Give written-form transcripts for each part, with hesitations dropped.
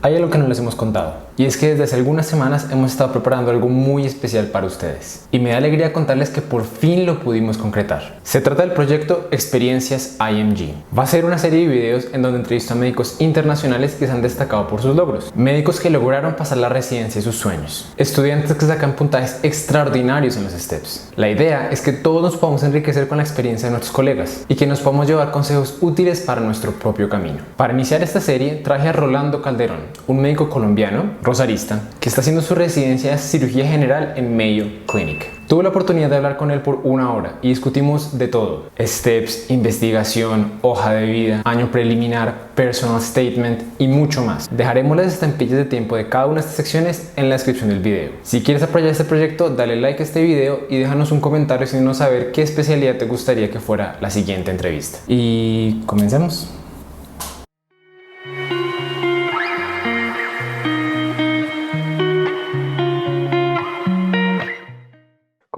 Hay algo que no les hemos contado, y es que desde hace algunas semanas hemos estado preparando algo muy especial para ustedes. Y me da alegría contarles que por fin lo pudimos concretar. Se trata del proyecto Experiencias IMG. Va a ser una serie de videos en donde entrevisto a médicos internacionales que se han destacado por sus logros. Médicos que lograron pasar la residencia de sus sueños. Estudiantes que sacan puntajes extraordinarios en los STEPS. La idea es que todos nos podamos enriquecer con la experiencia de nuestros colegas y que nos podamos llevar consejos útiles para nuestro propio camino. Para iniciar esta serie traje a Rolando Calderón, un médico colombiano, rosarista, que está haciendo su residencia de cirugía general en Mayo Clinic. Tuve la oportunidad de hablar con él por una hora y discutimos de todo: STEPS, investigación, hoja de vida, año preliminar, personal statement y mucho más. Dejaremos las estampillas de tiempo de cada una de estas secciones en la descripción del video. Si quieres apoyar este proyecto, dale like a este video y déjanos un comentario haciéndonos saber qué especialidad te gustaría que fuera la siguiente entrevista. Y comencemos.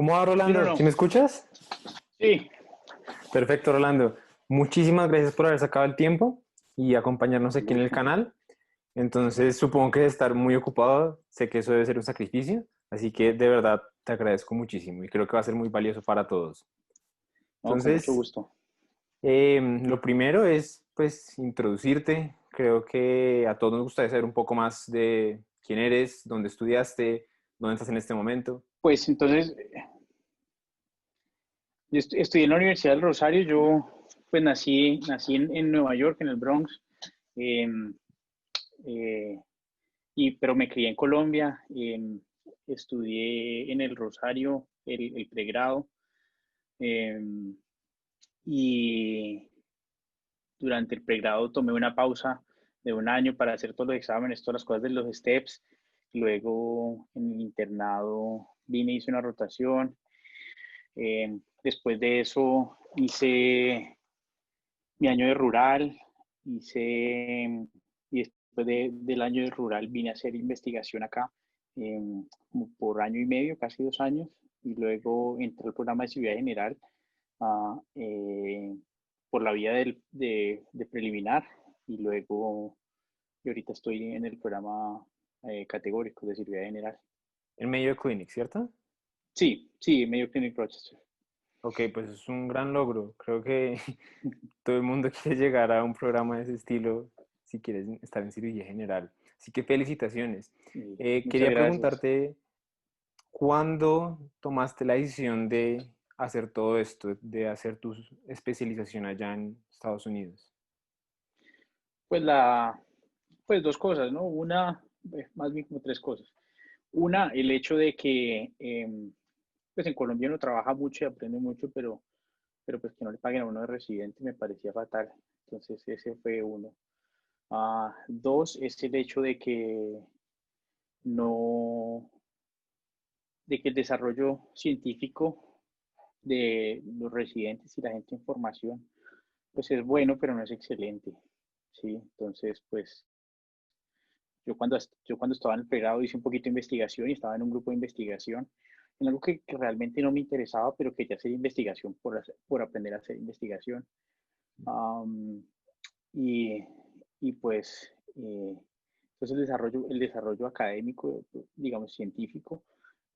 ¿Cómo va, Sí, no, Rolando? ¿Sí no. me escuchas? Sí, Perfecto, Rolando. Muchísimas gracias por haber sacado el tiempo y acompañarnos con aquí en el gusto. canal. Entonces, supongo que debes estar muy ocupado. Sé que eso debe ser un sacrificio, así que de verdad te agradezco muchísimo y creo que va a ser muy valioso para todos. No, con mucho Entonces, gusto. lo primero es, pues, introducirte. Creo que a todos nos gustaría saber un poco más de quién eres, dónde estudiaste, dónde estás en este momento. Pues entonces, yo estudié en la Universidad del Rosario. Yo pues nací en Nueva York, en el Bronx, em, eh, pero me crié en Colombia. Estudié en el Rosario el pregrado, em, y durante el pregrado tomé una pausa de un año para hacer todos los exámenes, todas las cosas de los STEPS. Luego en el internado vine, hice una rotación. Después de eso hice mi año de rural, y después del año de rural vine a hacer investigación acá, como por año y medio, casi 2 años, y luego entré al programa de Ciudad General, ah, eh, por la vía de preliminar, y luego y ahorita estoy en el programa categórico de Ciudad General. En Mayo Clinic, ¿cierto? Sí, sí, medio Clinic Rochester. Ok, pues es un gran logro. Creo que todo el mundo quiere llegar a un programa de ese estilo si quieres estar en cirugía general. Así que felicitaciones. Muchas Quería gracias. preguntarte, ¿cuándo tomaste la decisión de hacer todo esto, de hacer tu especialización allá en Estados Unidos? Pues pues dos cosas, ¿no? Una, más bien como tres cosas. Una, el hecho de que pues en Colombia uno trabaja mucho y aprende mucho, pero pues que no le paguen a uno de residente me parecía fatal. Entonces ese fue uno. Dos, es el hecho no, de que el desarrollo científico de los residentes y la gente en formación, pues es bueno, pero no es excelente, ¿sí? Entonces, pues yo cuando estaba en el pregrado hice un poquito de investigación y estaba en un grupo de investigación en algo que realmente no me interesaba, pero quería hacer investigación por aprender a hacer investigación. Um, y, y pues, entonces el desarrollo académico, digamos, científico,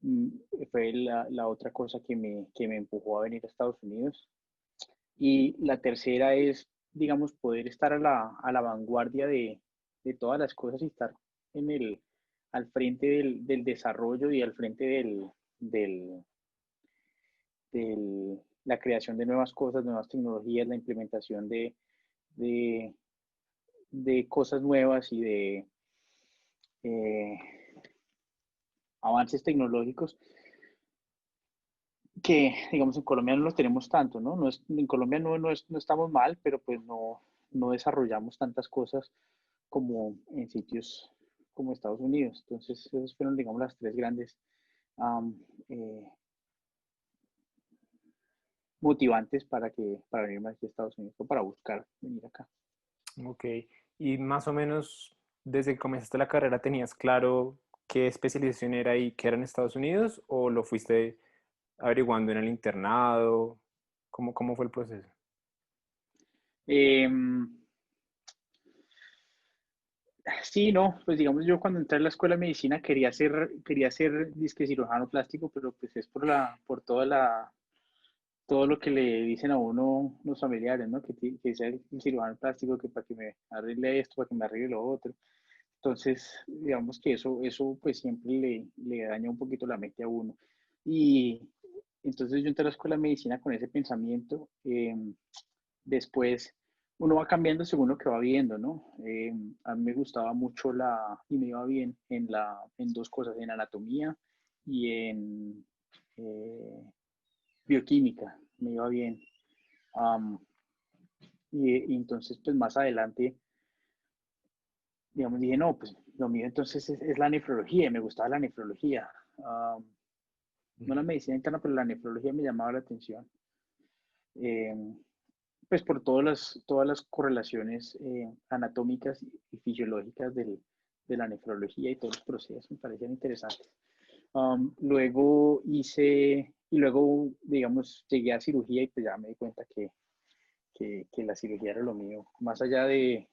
mm, fue la otra cosa que me empujó a venir a Estados Unidos. Y la tercera es, digamos, poder estar a la vanguardia de todas las cosas y estar al frente del desarrollo y al frente del, la creación de nuevas cosas, nuevas tecnologías, la implementación de, de cosas nuevas y de eh, avances tecnológicos que, digamos, en Colombia no los tenemos tanto, ¿no? En Colombia no estamos mal, pero pues no desarrollamos tantas cosas como en sitios como Estados Unidos. Entonces, esas fueron, digamos, las tres grandes um, eh, motivantes para venirme aquí a Estados Unidos o para buscar venir acá. Ok, y más o menos desde que comenzaste la carrera, ¿tenías claro qué especialización era y qué era en Estados Unidos o lo fuiste averiguando en el internado? ¿Cómo fue el proceso? Eh, Sí, no, pues digamos yo cuando entré a la escuela de medicina quería ser disque cirujano plástico, pero pues es por todo lo que le dicen a uno los familiares, ¿no? Que sea el cirujano plástico, que para que me arregle esto, para que me arregle lo otro. Entonces, digamos que eso pues siempre le daña un poquito la mente a uno. Y entonces yo entré a la escuela de medicina con ese pensamiento. Después uno va cambiando según lo que va viendo, ¿no? A mí me gustaba mucho y me iba bien en dos cosas, en anatomía y en eh, bioquímica, me iba bien. Um, y entonces, pues más adelante, digamos, dije, no, pues lo mío entonces es la nefrología, me gustaba la nefrología. No la medicina interna, pero la nefrología me llamaba la atención. Eh, pues por todas las correlaciones anatómicas y fisiológicas de la nefrología y todos los procesos me parecían interesantes. Luego, digamos, llegué a cirugía y pues ya me di cuenta que la cirugía era lo mío. Más allá de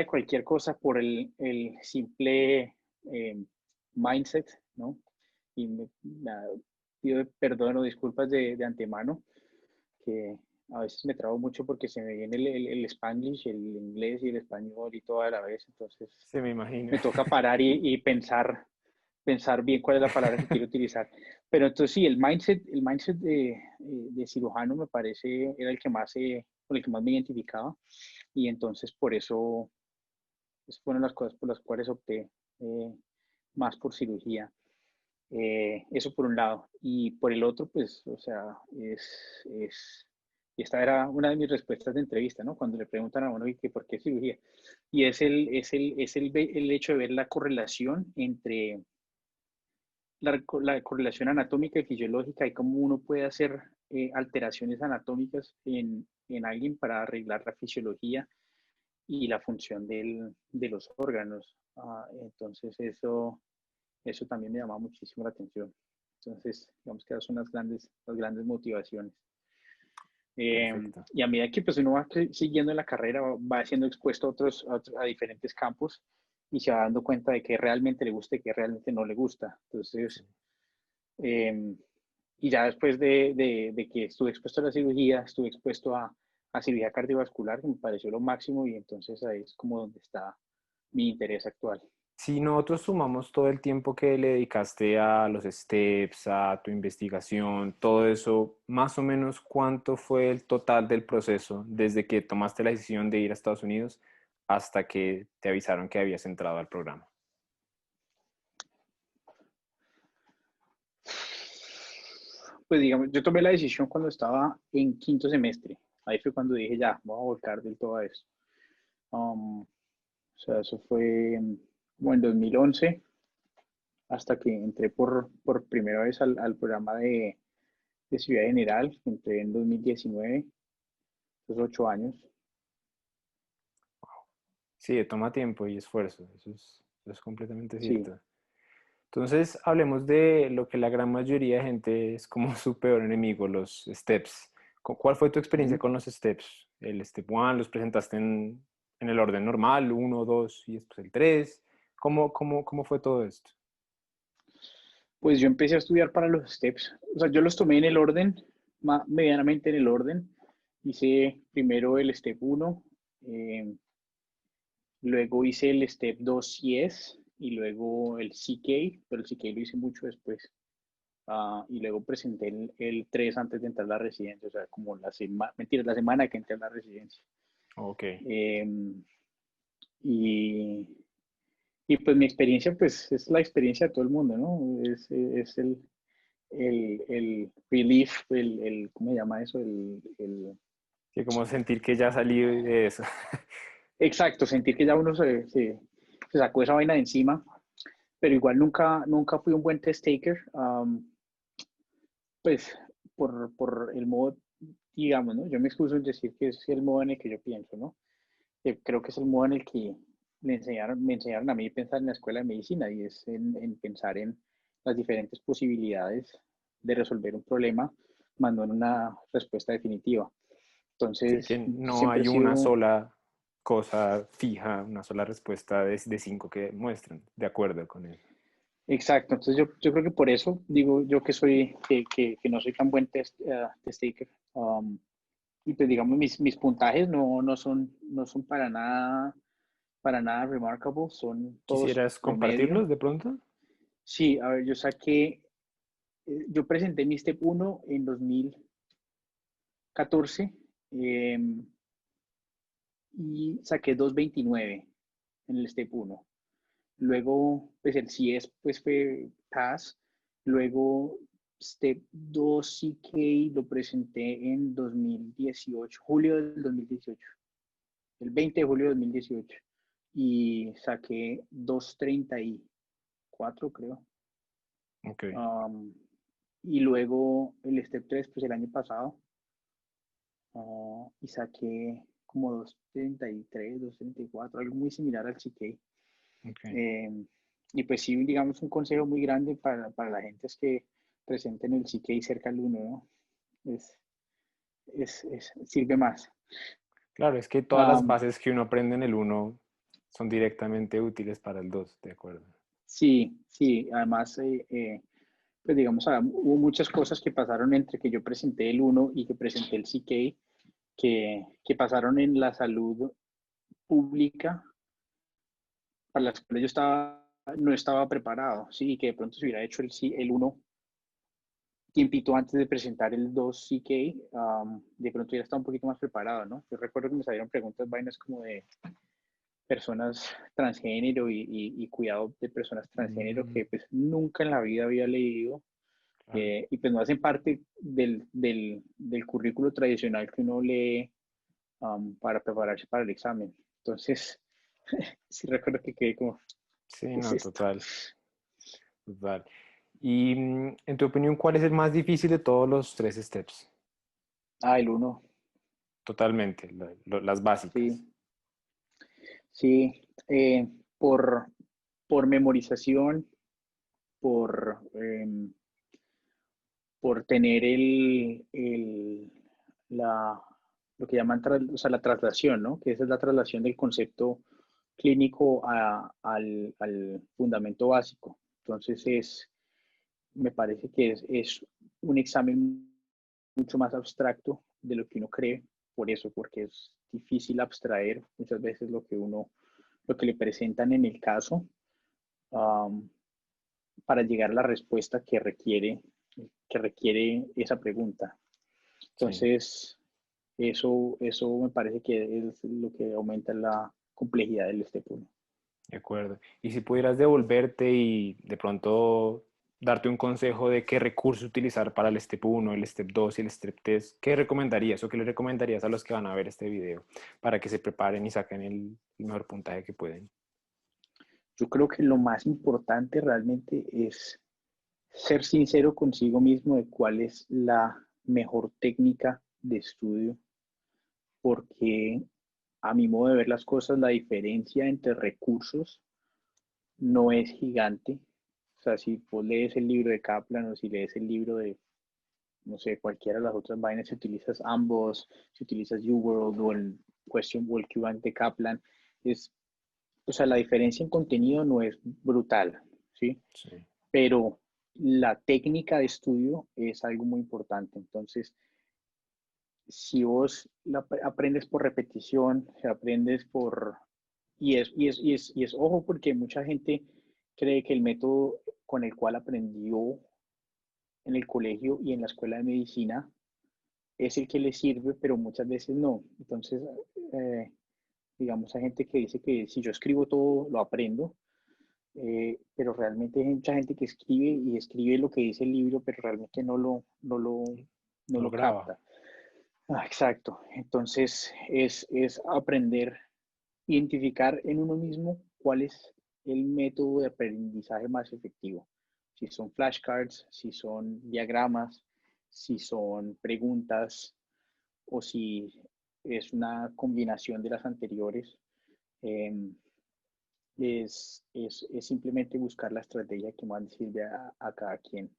cualquier cosa, por el simple eh, mindset, ¿no? Y pido perdón o disculpas de antemano, que a veces me trabo mucho porque se me viene el Spanglish, el inglés y el español y todo a la vez, entonces Se me imagina. me toca parar y pensar bien cuál es la palabra que quiero utilizar. Pero entonces sí, el mindset de cirujano me parece era con el que más me identificaba y entonces por eso fueron las cosas por las cuales opté más por cirugía. Eso por un lado. Y por el otro, pues, o sea, y esta era una de mis respuestas de entrevista, ¿no? Cuando le preguntan a uno que por qué cirugía. Y el hecho de ver la correlación entre la correlación anatómica y fisiológica y cómo uno puede hacer alteraciones anatómicas en alguien para arreglar la fisiología y la función de los órganos. Entonces eso también me llama muchísimo la atención. Entonces, digamos que esas son las grandes motivaciones. Perfecto. Y a medida que pues, uno va siguiendo en la carrera, va siendo expuesto a diferentes campos y se va dando cuenta de que realmente le gusta y que realmente no le gusta. Sí. Entonces, eh, y ya después de que estuve expuesto a la cirugía, estuve expuesto a cirugía cardiovascular, que me pareció lo máximo, y entonces ahí es como donde está mi interés actual. Si nosotros sumamos todo el tiempo que le dedicaste a los steps, a tu investigación, todo eso, más o menos cuánto fue el total del proceso desde que tomaste la decisión de ir a Estados Unidos hasta que te avisaron que habías entrado al programa. Pues digamos, yo tomé la decisión cuando estaba en quinto semestre. Ahí fue cuando dije, ya, voy a volcar del todo a eso. O sea, eso fue como en 2011, hasta que entré por primera vez al programa de Ciudad General. Entré en 2019, esos 8 años. Sí, toma tiempo y esfuerzo, eso es completamente Sí. cierto. Entonces, hablemos de lo que la gran mayoría de gente es como su peor enemigo, los steps. ¿Cuál fue tu experiencia Ujú. con los steps? El step one, ¿los presentaste en el orden normal, uno, dos y después el tres? ¿Cómo fue todo esto? Pues yo empecé a estudiar para los steps. O sea, yo los tomé en el orden, medianamente en el orden. Hice primero el step uno. eh, Luego hice el Step 2 Yes y luego el CK, pero el CK lo hice mucho después. Y luego presenté el 3 antes de entrar a la residencia, o sea, como mentira, la semana que entré a la residencia. Ok. Eh, y, y pues mi experiencia, pues es la experiencia de todo el mundo, ¿no? Es el relief, ¿cómo se llama eso? Sí, como sentir que ya salí de eso. Exacto, sentir que ya uno se sacó esa vaina de encima, pero igual nunca fui un buen test taker. Pues por el modo, digamos, ¿no? Yo me excuso en decir que es el modo en el que yo pienso, ¿no? Creo que es el modo en el que me enseñaron a mí a pensar en la escuela de medicina y es en pensar en las diferentes posibilidades de resolver un problema, más no en una respuesta definitiva. Sí, Entonces, que no siempre he hay una sido, sola. cosa fija, una sola respuesta de 5 que muestren, de acuerdo con él. Exacto, entonces yo creo que por eso digo yo que soy, que no soy tan buen test taker. Y pues digamos, mis puntajes no son para nada remarkable, son todos ¿Quisieras promedio. compartirlos de pronto? Sí, a ver, yo presenté mi Step uno en 2014 eh, y saqué 2.29 en el Step uno. Luego, pues el CS pues fue Pass. Luego, Step 2 CK lo presenté en 2018, julio del 2018, el 20 de julio de 2018. Y saqué 2.34, creo. Ok, Um, y luego el Step 3 pues el año pasado, y saqué como 2.33, 2.34, algo muy similar al CK. ok. Eh, y pues sí, digamos, un consejo muy grande para la gente es que presenten el CK cerca al uno, ¿no? Es, sirve más. Claro, es que todas las Um, bases que uno aprende en el uno son directamente útiles para el 2, de acuerdo. sí, sí, además, pues digamos, hubo muchas cosas que pasaron entre que yo presenté el uno y que presenté el CK, que pasaron en la salud pública para las cuales no estaba preparado, sí, y que de pronto se hubiera hecho el uno tiempito antes de presentar el 2 CK, de pronto ya estaba un poquito más preparado, ¿no? Yo recuerdo que me salieron preguntas, vainas como de personas transgénero y cuidado de personas transgénero Mm, que pues nunca en la vida había leído, claro. y pues no hacen parte del currículo tradicional que uno lee, para prepararse para el examen. Entonces, sí recuerdo que quedé como, Sí, ¿qué es no, esto? total, total. Y en tu opinión, ¿cuál es el más difícil de todos los 3 steps? El uno, Totalmente, las básicas. sí, sí, por memorización, por, por tener la, lo que llaman o sea, la traslación, ¿no? Que esa es la traslación del concepto clínico al fundamento básico. Entonces me parece que es un examen mucho más abstracto de lo que uno cree, por eso, porque es difícil abstraer muchas veces lo que le presentan en el caso, um, para llegar a la respuesta que requiere esa pregunta. Sí, Entonces, eso me parece que es lo que aumenta la complejidad del step 1. de acuerdo. Y si pudieras devolverte y de pronto darte un consejo de qué recurso utilizar para el step uno, el step 2 y el step 3, ¿qué recomendarías o qué le recomendarías a los que van a ver este video para que se preparen y saquen el mejor puntaje que pueden? Yo creo que lo más importante realmente es ser sincero consigo mismo de cuál es la mejor técnica de estudio, porque a mi modo de ver las cosas, la diferencia entre recursos no es gigante. O sea, si vos lees el libro de Kaplan o si lees el libro de, no sé, cualquiera de las otras vainas, si utilizas ambos, si utilizas UWorld o el Question World Qubit de Kaplan, o sea, la diferencia en contenido no es brutal, ¿sí? Sí, Pero la técnica de estudio es algo muy importante. Entonces, si vos aprendes por repetición, si aprendes por... Y es ojo, porque mucha gente cree que el método con el cual aprendió en el colegio y en la escuela de medicina es el que le sirve, pero muchas veces no. Entonces, eh, digamos, hay gente que dice que si yo escribo todo, lo aprendo, pero realmente hay mucha gente que escribe y escribe lo que dice el libro, pero realmente no lo lo graba. capta. Exacto. Entonces es aprender, identificar en uno mismo cuál es el método de aprendizaje más efectivo. Si son flashcards, si son diagramas, si son preguntas o si es una combinación de las anteriores. Eh, es simplemente buscar la estrategia que más sirve a cada quien.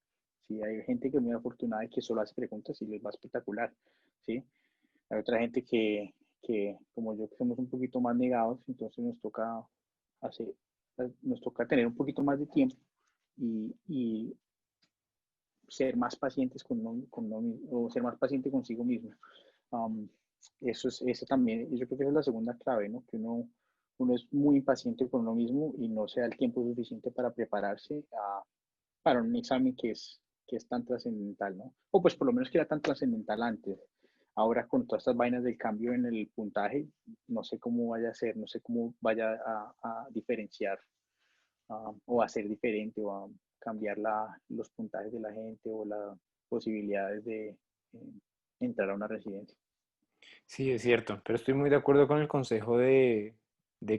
¿Sí? Hay gente que es muy afortunada y que solo hace preguntas y les va espectacular. ¿Sí? Hay otra gente que como yo que somos un poquito más negados, entonces hacer, nos toca tener un poquito más de tiempo y ser más pacientes con uno mismo, o ser más paciente consigo mismo. Um, eso también, yo creo que esa es la segunda clave, ¿no? Que uno es muy impaciente con uno mismo y no se da el tiempo suficiente para prepararse para un examen que es tan trascendental, ¿no? O pues por lo menos que era tan trascendental antes. Ahora con todas estas vainas del cambio en el puntaje, no sé cómo vaya a ser, no sé cómo vaya a diferenciar o a ser diferente o a cambiar los puntajes de la gente o las posibilidades de entrar a una residencia. Sí, es cierto, pero estoy muy de acuerdo con el consejo de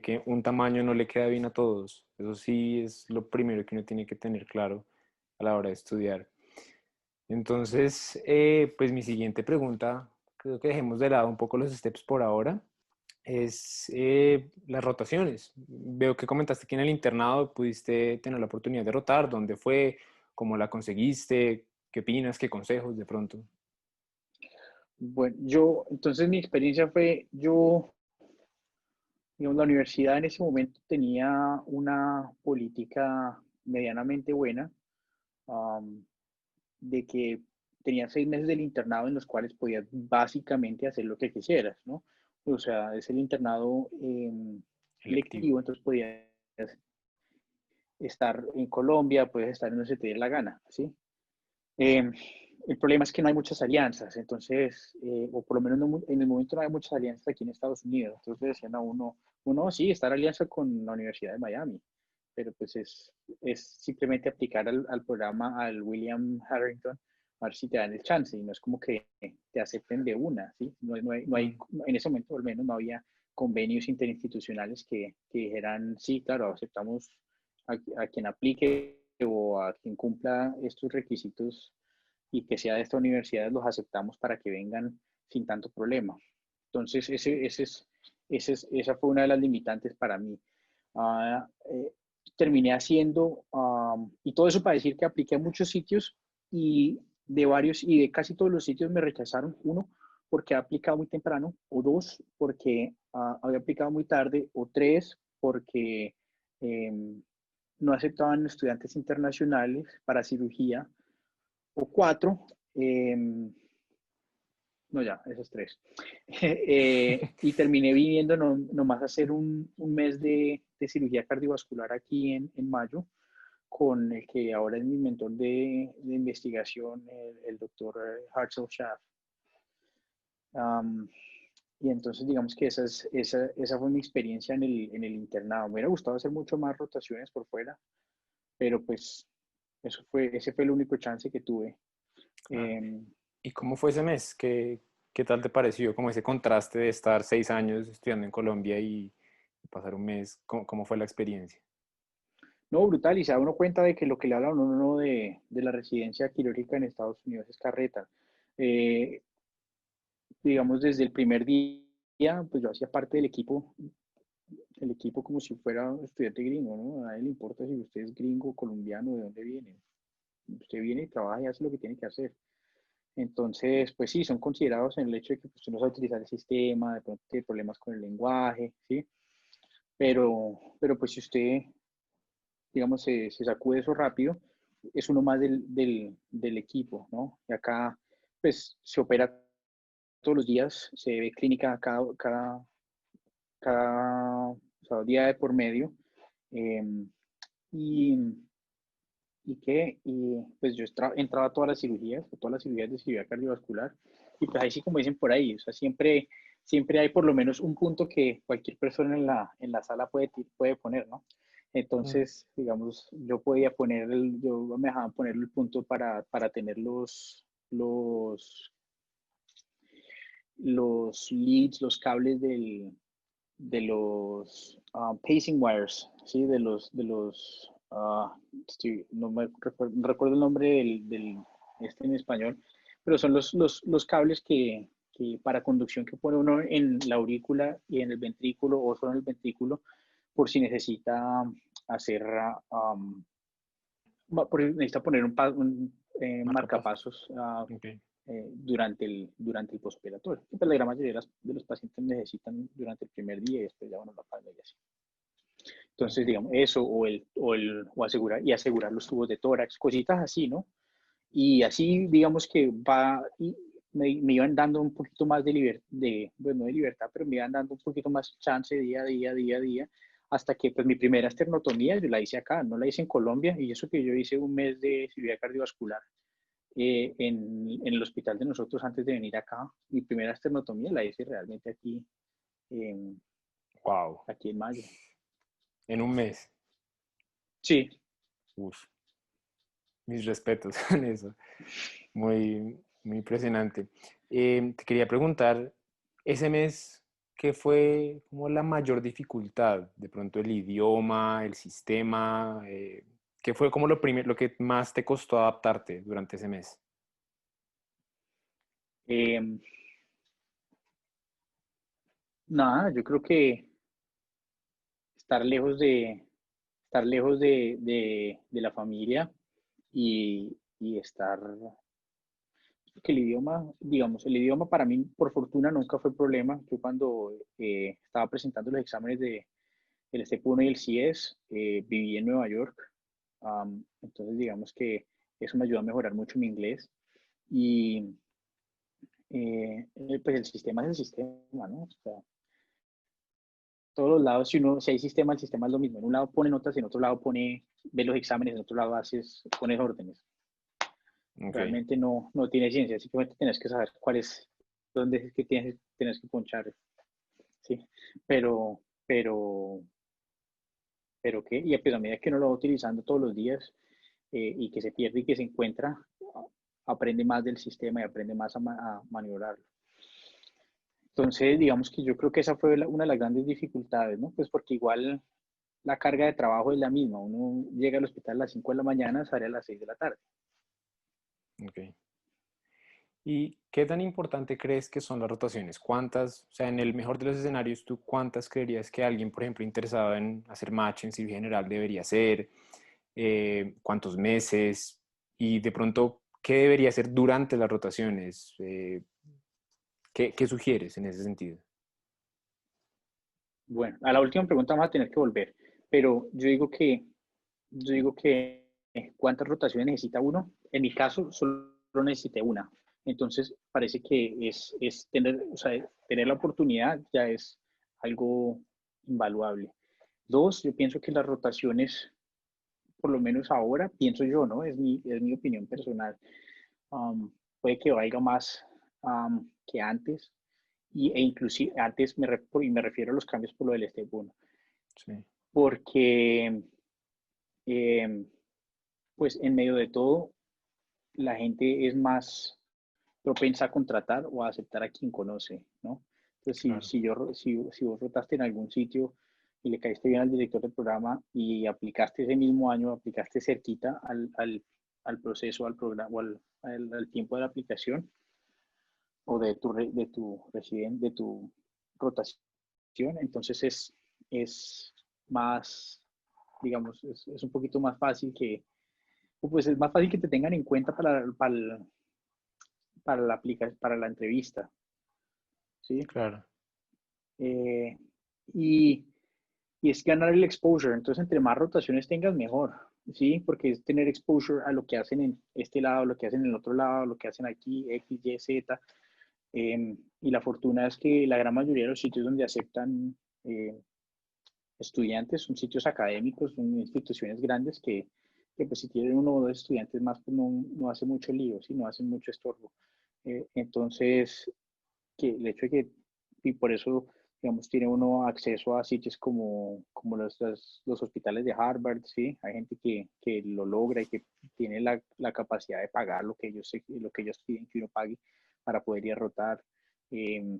que un tamaño no le queda bien a todos. Eso sí es lo primero que uno tiene que tener claro a la hora de estudiar. Entonces, pues mi siguiente pregunta, creo que dejemos de lado un poco los steps por ahora, es las rotaciones. Veo que comentaste que en el internado pudiste tener la oportunidad de rotar. ¿Dónde fue? ¿Cómo la conseguiste? ¿Qué opinas? ¿Qué consejos de pronto? Bueno, entonces mi experiencia fue, digamos, la universidad en ese momento tenía una política medianamente buena, um, de que tenía 6 meses del internado en los cuales podías básicamente hacer lo que quisieras, ¿no? O sea, es el internado Electivo. lectivo, entonces podías estar en Colombia, puedes estar en donde se te dé la gana, ¿sí? Eh, el problema es que no hay muchas alianzas, entonces, o por lo menos en el momento no hay muchas alianzas aquí en Estados Unidos. Entonces le decían a uno sí, estar alianza con la Universidad de Miami, pero pues es simplemente aplicar al programa, al William Harrington, a ver si te dan el chance, y no es como que te acepten de una, ¿sí? Mm. En ese momento al menos no había convenios interinstitucionales que dijeran, sí, claro, aceptamos a quien aplique o a quien cumpla estos requisitos y que sea de esta universidad, los aceptamos para que vengan sin tanto problema. Entonces, esa fue una de las limitantes para mí. Uh, eh, Terminé haciendo, y todo eso para decir que apliqué a muchos sitios y de casi todos los sitios me rechazaron. Uno, porque había aplicado muy temprano, o dos, porque había aplicado muy tarde, o tres, porque no aceptaban estudiantes internacionales para cirugía, o cuatro, no ya, esos tres. Y terminé viniendo nomás a hacer un mes de cirugía cardiovascular aquí en mayo, con el que ahora es mi mentor de investigación, el doctor Hartzell Schaff. Um, y entonces digamos que esa fue mi experiencia en el internado. Me hubiera gustado hacer mucho más rotaciones por fuera, pero pues ese fue el único chance que tuve. Claro. Eh, ¿Y cómo fue ese mes? ¿Qué tal te pareció? Como ese contraste de estar 6 años estudiando en Colombia y pasar un mes. ¿Cómo fue la experiencia? No, brutal, y se da uno cuenta de que lo que le habla a uno de la residencia quirúrgica en Estados Unidos es carreta. Eh, digamos, desde el primer día, pues yo hacía parte del el equipo como si fuera un estudiante gringo, ¿no? A nadie le importa si usted es gringo, colombiano, de dónde viene. Usted viene y trabaja y hace lo que tiene que hacer. Entonces, pues sí, son considerados en el hecho de que pues, usted no sabe utilizar el sistema, de pronto tiene problemas con el lenguaje, ¿sí? Pero pues si usted digamos, se sacude eso rápido, es uno más del equipo, ¿no? Y acá, pues, se opera todos los días, se ve clínica o sea, día de por medio. eh, y, y pues yo entraba a todas las cirugías de cirugía cardiovascular, y pues ahí sí, como dicen por ahí, o sea, siempre hay por lo menos un punto que cualquier persona en la sala puede poner, ¿no? Mm. Entonces, digamos, yo me dejaba poner el punto para tener los leads, los cables de los pacing wires, ¿sí? No recuerdo el nombre este en español, pero son los cables que para conducción que pone uno en la aurícula y en el ventrículo o solo en el ventrículo por si necesita hacer, necesita poner un Marcapasos. marcapasos Ok. durante el postoperatorio. Pues la gran mayoría de los pacientes necesitan durante el primer día y después ya van a la paga y así. Entonces, digamos, eso o asegurar los tubos de tórax, cositas así, ¿no? Y así, digamos que me iban dando un poquito más de libertad, pues no de libertad, pero me iban dando un poquito más chance día a día, día a día, hasta que pues mi primera esternotomía yo la hice acá, no la hice en Colombia, y eso que yo hice un mes de cirugía cardiovascular en el hospital de nosotros antes de venir acá. Mi primera esternotomía la hice realmente aquí, Wow. aquí en mayo. En un mes. Sí. Uf, mis respetos en eso. Muy, muy impresionante. Te quería preguntar, ese mes, ¿qué fue como la mayor dificultad? De pronto el idioma, el sistema, ¿qué fue como lo que más te costó adaptarte durante ese mes? Eh, Nada, yo creo que estar lejos de la familia y estar, que el idioma, digamos, el idioma para mí, por fortuna, nunca fue problema. Yo cuando estaba presentando los exámenes del Step 1 y el CIES, viví en Nueva York. Entonces, digamos que eso me ayudó a mejorar mucho mi inglés. Y pues el sistema es el sistema, ¿no? O sea, todos los lados, si hay sistema, el sistema es lo mismo. En un lado pone notas, en otro lado ve los exámenes, en otro lado pones órdenes. Ok, Realmente no tiene ciencia, simplemente tienes que saber dónde es que tienes que ponchar, ¿sí? Pero, pero, pero qué, y pues a medida que uno lo va utilizando todos los días y que se pierde y que se encuentra, aprende más del sistema y aprende más a maniobrarlo. Entonces, digamos que yo creo que esa fue una de las grandes dificultades, ¿no? Pues porque igual la carga de trabajo es la misma. Uno llega al hospital a las 5 de la mañana, sale a las 6 de la tarde. ok. ¿Y qué tan importante crees que son las rotaciones? ¿Cuántas, o sea, en el mejor de los escenarios, tú cuántas creerías que alguien, por ejemplo, interesado en hacer match en cirugía general debería hacer? ¿Cuántos meses? Y de pronto, ¿qué debería hacer durante las rotaciones? ¿Qué sugieres en ese sentido? Bueno, a la última pregunta vamos a tener que volver, pero yo digo que ¿cuántas rotaciones necesita uno? En mi caso, solo necesité una. Entonces, parece que es tener, o sea, tener la oportunidad ya es algo invaluable. Dos, yo pienso que las rotaciones, por lo menos ahora, pienso yo, ¿no? Es mi opinión personal. Puede que valga más que antes, e inclusive antes me refiero a los cambios por lo del Step 1, Sí, porque eh, pues en medio de todo, la gente es más propensa a contratar o a aceptar a quien conoce, ¿no? Entonces, claro. si vos rotaste en algún sitio y le caíste bien al director del programa y aplicaste ese mismo año, aplicaste cerquita al proceso, al programa o al tiempo de la aplicación o de tu rotación, entonces es más, digamos, es un poquito más fácil pues es más fácil que te tengan en cuenta para la entrevista, ¿sí? Claro. Eh, y, y es ganar el exposure, entonces entre más rotaciones tengas, mejor, ¿sí? Porque es tener exposure a lo que hacen en este lado, lo que hacen en el otro lado, lo que hacen aquí, X, Y, Z. Y la fortuna es que la gran mayoría de los sitios donde aceptan estudiantes son sitios académicos, son instituciones grandes que pues si tienen uno o dos estudiantes más, pues no hace mucho lío, ¿sí? No hacen mucho estorbo. Entonces, que el hecho de que, y por eso, digamos, tiene uno acceso a sitios como los hospitales de Harvard, ¿sí? Hay gente que lo logra y que tiene la capacidad de pagar lo que ellos piden que uno pague para poder ir a rotar. Eh,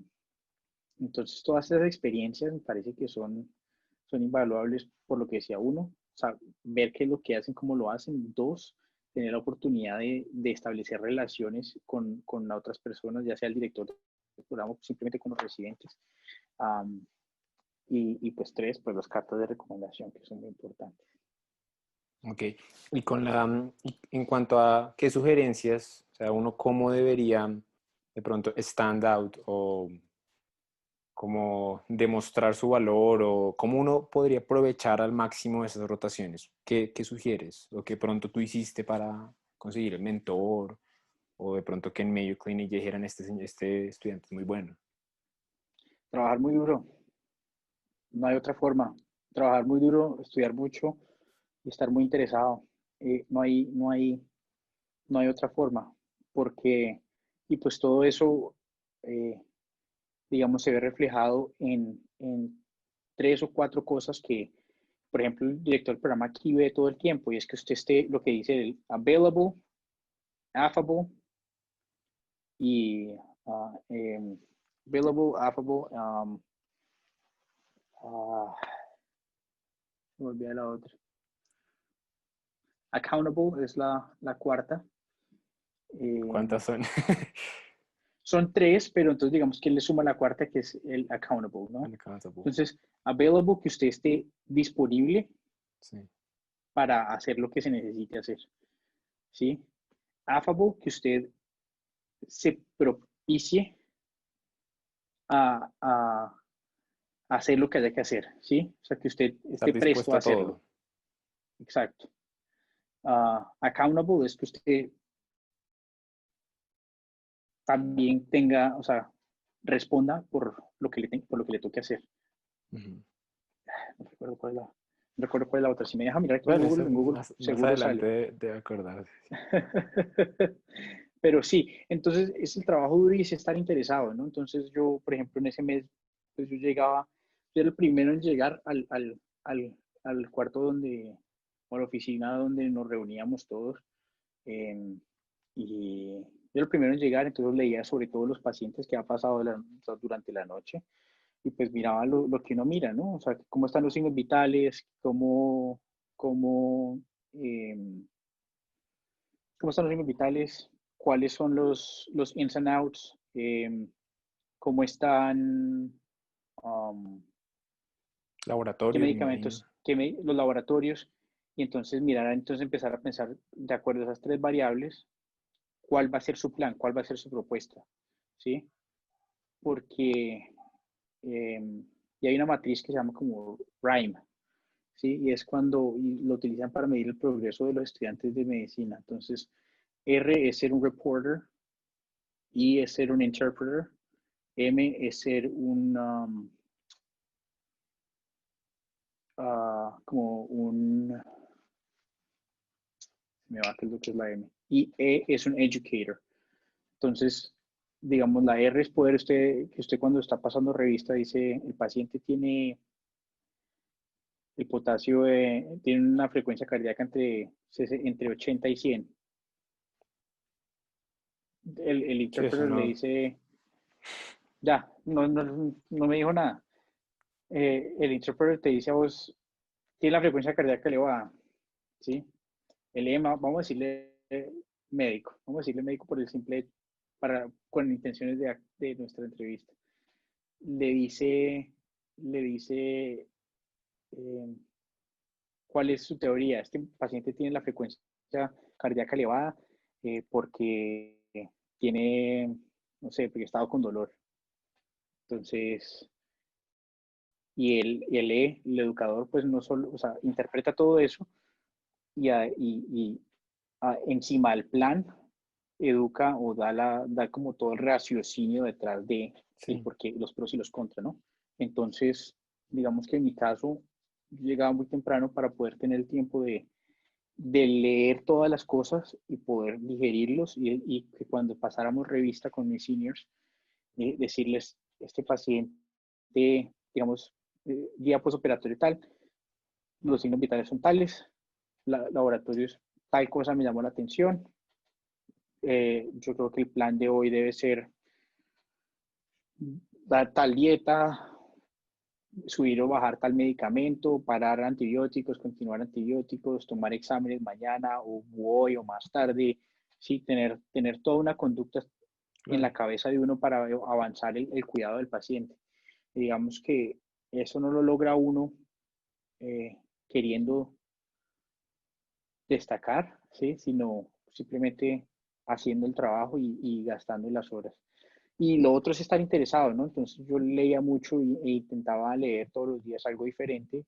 entonces, todas esas experiencias me parece que son invaluables por lo que decía uno, o sea, ver qué es lo que hacen, cómo lo hacen. Dos, tener la oportunidad de establecer relaciones con otras personas, ya sea el director del programa o simplemente con los residentes. Um, y pues tres, pues las cartas de recomendación, que son muy importantes. Ok. Y en cuanto a qué sugerencias O sea, uno cómo debería de pronto stand out o como demostrar su valor o cómo uno podría aprovechar al máximo esas rotaciones. ¿Qué sugieres? ¿O qué pronto tú hiciste para conseguir el mentor? O de pronto que en Mayo Clinic ya dijeran, este estudiante es muy bueno. Trabajar muy duro, no hay otra forma. Trabajar muy duro, estudiar mucho y estar muy interesado. No hay otra forma, porque, y pues todo eso, eh, digamos, se ve reflejado en tres o cuatro cosas que, por ejemplo, el director del programa aquí ve todo el tiempo, y es que usted esté, lo que dice, el available, affable, y available, affable, me olvidé la otra. Accountable es la cuarta. Eh, ¿Cuántas son? son tres, pero entonces digamos que él le suma la cuarta, que es el accountable, ¿no? Unaccountable. Entonces, available, que usted esté disponible Sí. para hacer lo que se necesite hacer, ¿sí? Affable, que usted se propicie a hacer lo que haya que hacer, ¿sí? O sea, que usted Estar esté presto dispuesto a a hacerlo. todo. Exacto. Accountable es que usted también tenga, o sea, responda por lo que le toque hacer. Ujú. No recuerdo cuál es no recuerdo cuál es la otra. Si me deja mirar aquí Bueno, eso En Google más seguro adelante sale. debe acordarse. Pero sí, entonces es el trabajo duro y es estar interesado, ¿no? Entonces yo, por ejemplo, en ese mes, pues yo era el primero en llegar al cuarto donde, o a la oficina donde nos reuníamos todos. eh, y yo era el primero en llegar, entonces leía sobre todo los pacientes que ha pasado durante la noche y pues miraba lo que uno mira, ¿no? O sea, cómo están los signos vitales, cómo, eh, cómo están los signos vitales, cuáles son los ins and outs, cómo están, um, qué Laboratorios, me imagino. medicamentos, los laboratorios, y entonces mirar, entonces empezar a pensar de acuerdo a esas tres variables, cuál va a ser su plan, cuál va a ser su propuesta, ¿sí? Porque, y hay una matriz que se llama como RIME, ¿sí? Y es cuando y lo utilizan para medir el progreso de los estudiantes de medicina. Entonces, R es ser un reporter, I es ser un interpreter, M es ser como un, me va a lo que es la M, y E es un educator. Entonces, digamos, la R es poder que usted cuando está pasando revista dice, el paciente tiene el potasio, tiene una frecuencia cardíaca entre 80 y 100. El Sí, eso interpreter le no. dice, ya, no me dijo nada. El interpreter te dice a vos, tiene la frecuencia cardíaca elevada, ¿sí? El EMA, vamos a decirle médico, vamos a decirle médico por el simple, con intenciones de nuestra entrevista. Le dice, le dice, eh, ¿cuál es su teoría? Este paciente tiene la frecuencia cardíaca elevada porque tiene, no sé, porque estado con dolor. Entonces, el educador, pues no solo, o sea, interpreta todo eso y encima del plan educa o da como todo el raciocinio detrás de el Sí. por qué, los pros y los contras, ¿no? Entonces, digamos que en mi caso, yo llegaba muy temprano para poder tener el tiempo de leer todas las cosas y poder digerirlos y que cuando pasáramos revista con mis seniors, decirles, este paciente, digamos, día postoperatorio tal, los signos vitales son tales, laboratorios, tal cosa me llamó la atención. Yo creo que el plan de hoy debe ser dar tal dieta, subir o bajar tal medicamento, parar antibióticos, continuar antibióticos, tomar exámenes mañana o hoy o más tarde, sí, tener toda una conducta en la Claro. cabeza de uno para avanzar el cuidado del paciente. Y digamos que eso no lo logra uno queriendo destacar, ¿sí? Sino simplemente haciendo el trabajo y gastando las horas. Y lo otro es estar interesado, ¿no? Entonces yo leía mucho e intentaba leer todos los días algo diferente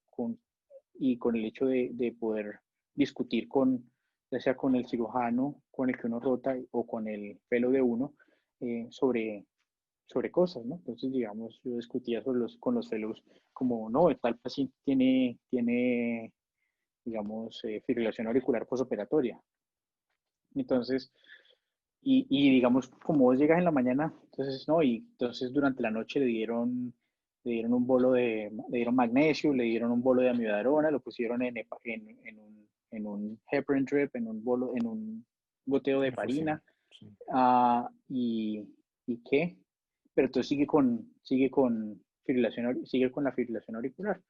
y con el hecho de poder discutir ya sea con el cirujano con el que uno rota o con el fellow de uno sobre cosas, ¿no? Entonces, digamos, yo discutía con los fellows como, no, tal paciente tiene digamos, fibrilación auricular posoperatoria. Entonces, digamos, como vos llegas en la mañana, entonces, no, y entonces durante la noche le dieron un bolo le dieron magnesio, le dieron un bolo de amidabrona, lo pusieron en un heparin drip, en un goteo de Infusión. heparina, Sí. y, qué, pero entonces sigue con la fibrilación auricular.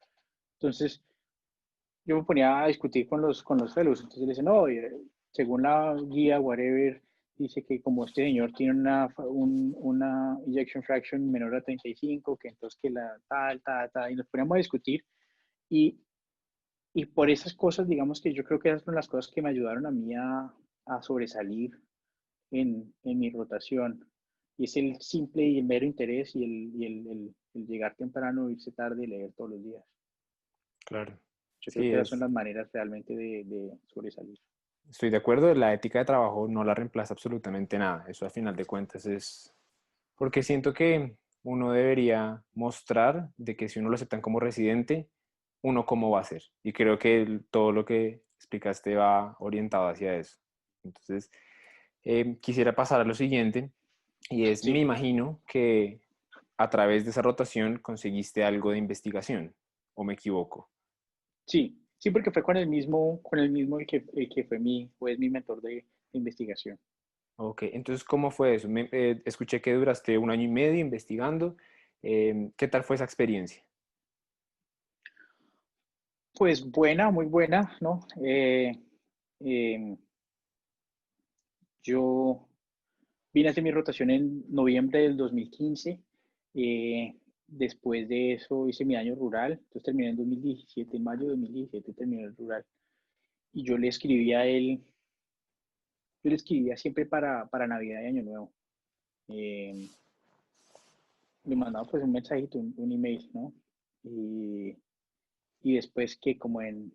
Entonces, yo me ponía a discutir con los fellows, entonces le dicen, no, según la guía, whatever, dice que como este señor tiene una ejection fraction menor a 35, que entonces que la tal, y nos poníamos a discutir, y, y por esas cosas, digamos que yo creo que esas son las cosas que me ayudaron a mí a sobresalir en mi rotación, y es el simple y el mero interés y el llegar temprano, irse tarde y leer todos los días. Claro. Yo creo Sí, que esas son las maneras realmente de sobresalir. estoy de acuerdo, la ética de trabajo no la reemplaza absolutamente nada. Eso a final de cuentas es porque siento que uno debería mostrar de que si uno lo aceptan como residente, uno cómo va a ser. Y creo que todo lo que explicaste va orientado hacia eso. Entonces, quisiera pasar a lo siguiente, y es, me Sí, imagino que a través de esa rotación conseguiste algo de investigación, ¿o me equivoco? sí, porque fue con el mismo el que fue mi mentor de investigación. Ok, entonces, ¿cómo fue eso? Escuché que duraste un año y medio investigando. ¿Qué tal fue esa experiencia? Pues buena, muy buena, ¿no? Eh, yo vine a hacer mi rotación en noviembre del 2015. Después de eso hice mi año rural. Entonces terminé en 2017, en mayo de 2017 terminé el rural. Y yo le escribía siempre para Navidad y Año Nuevo. Eh, Le mandaba pues un mensajito, un email, ¿no? Y, y después que como en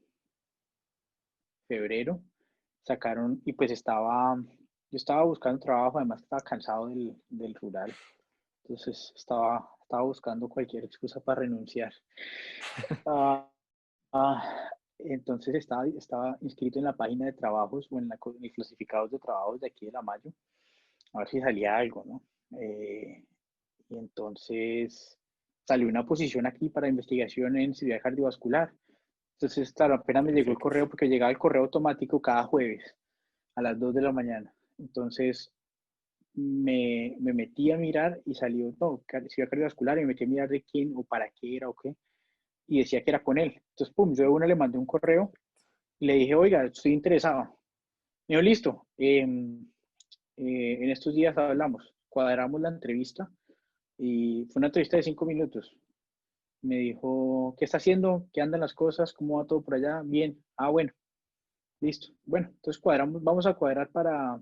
febrero sacaron, y pues yo estaba buscando trabajo, además estaba cansado del rural, entonces estaba buscando cualquier excusa para renunciar. Ah, entonces estaba inscrito en la página de trabajos o en los clasificados de trabajos de aquí de la Mayo, a ver si salía algo, ¿no? Y entonces salió una posición aquí para investigación en cirugía cardiovascular. Entonces, claro, apenas me llegó el Perfecto. correo porque llegaba el correo automático cada jueves a las 2 de la mañana. Entonces, me metí a mirar y salió, no, cirugía cardiovascular, y me metí a mirar de quién o para qué era o qué, y decía que era con él. Entonces, pum, yo de una le mandé un correo y le dije, oiga, estoy interesado. Me dijo, listo, en estos días hablamos, cuadramos la entrevista y fue una entrevista de 5 minutos. Me dijo, ¿qué está haciendo? ¿Qué andan las cosas? ¿Cómo va todo por allá? Bien. Ah, bueno, listo. Bueno, entonces vamos a cuadrar para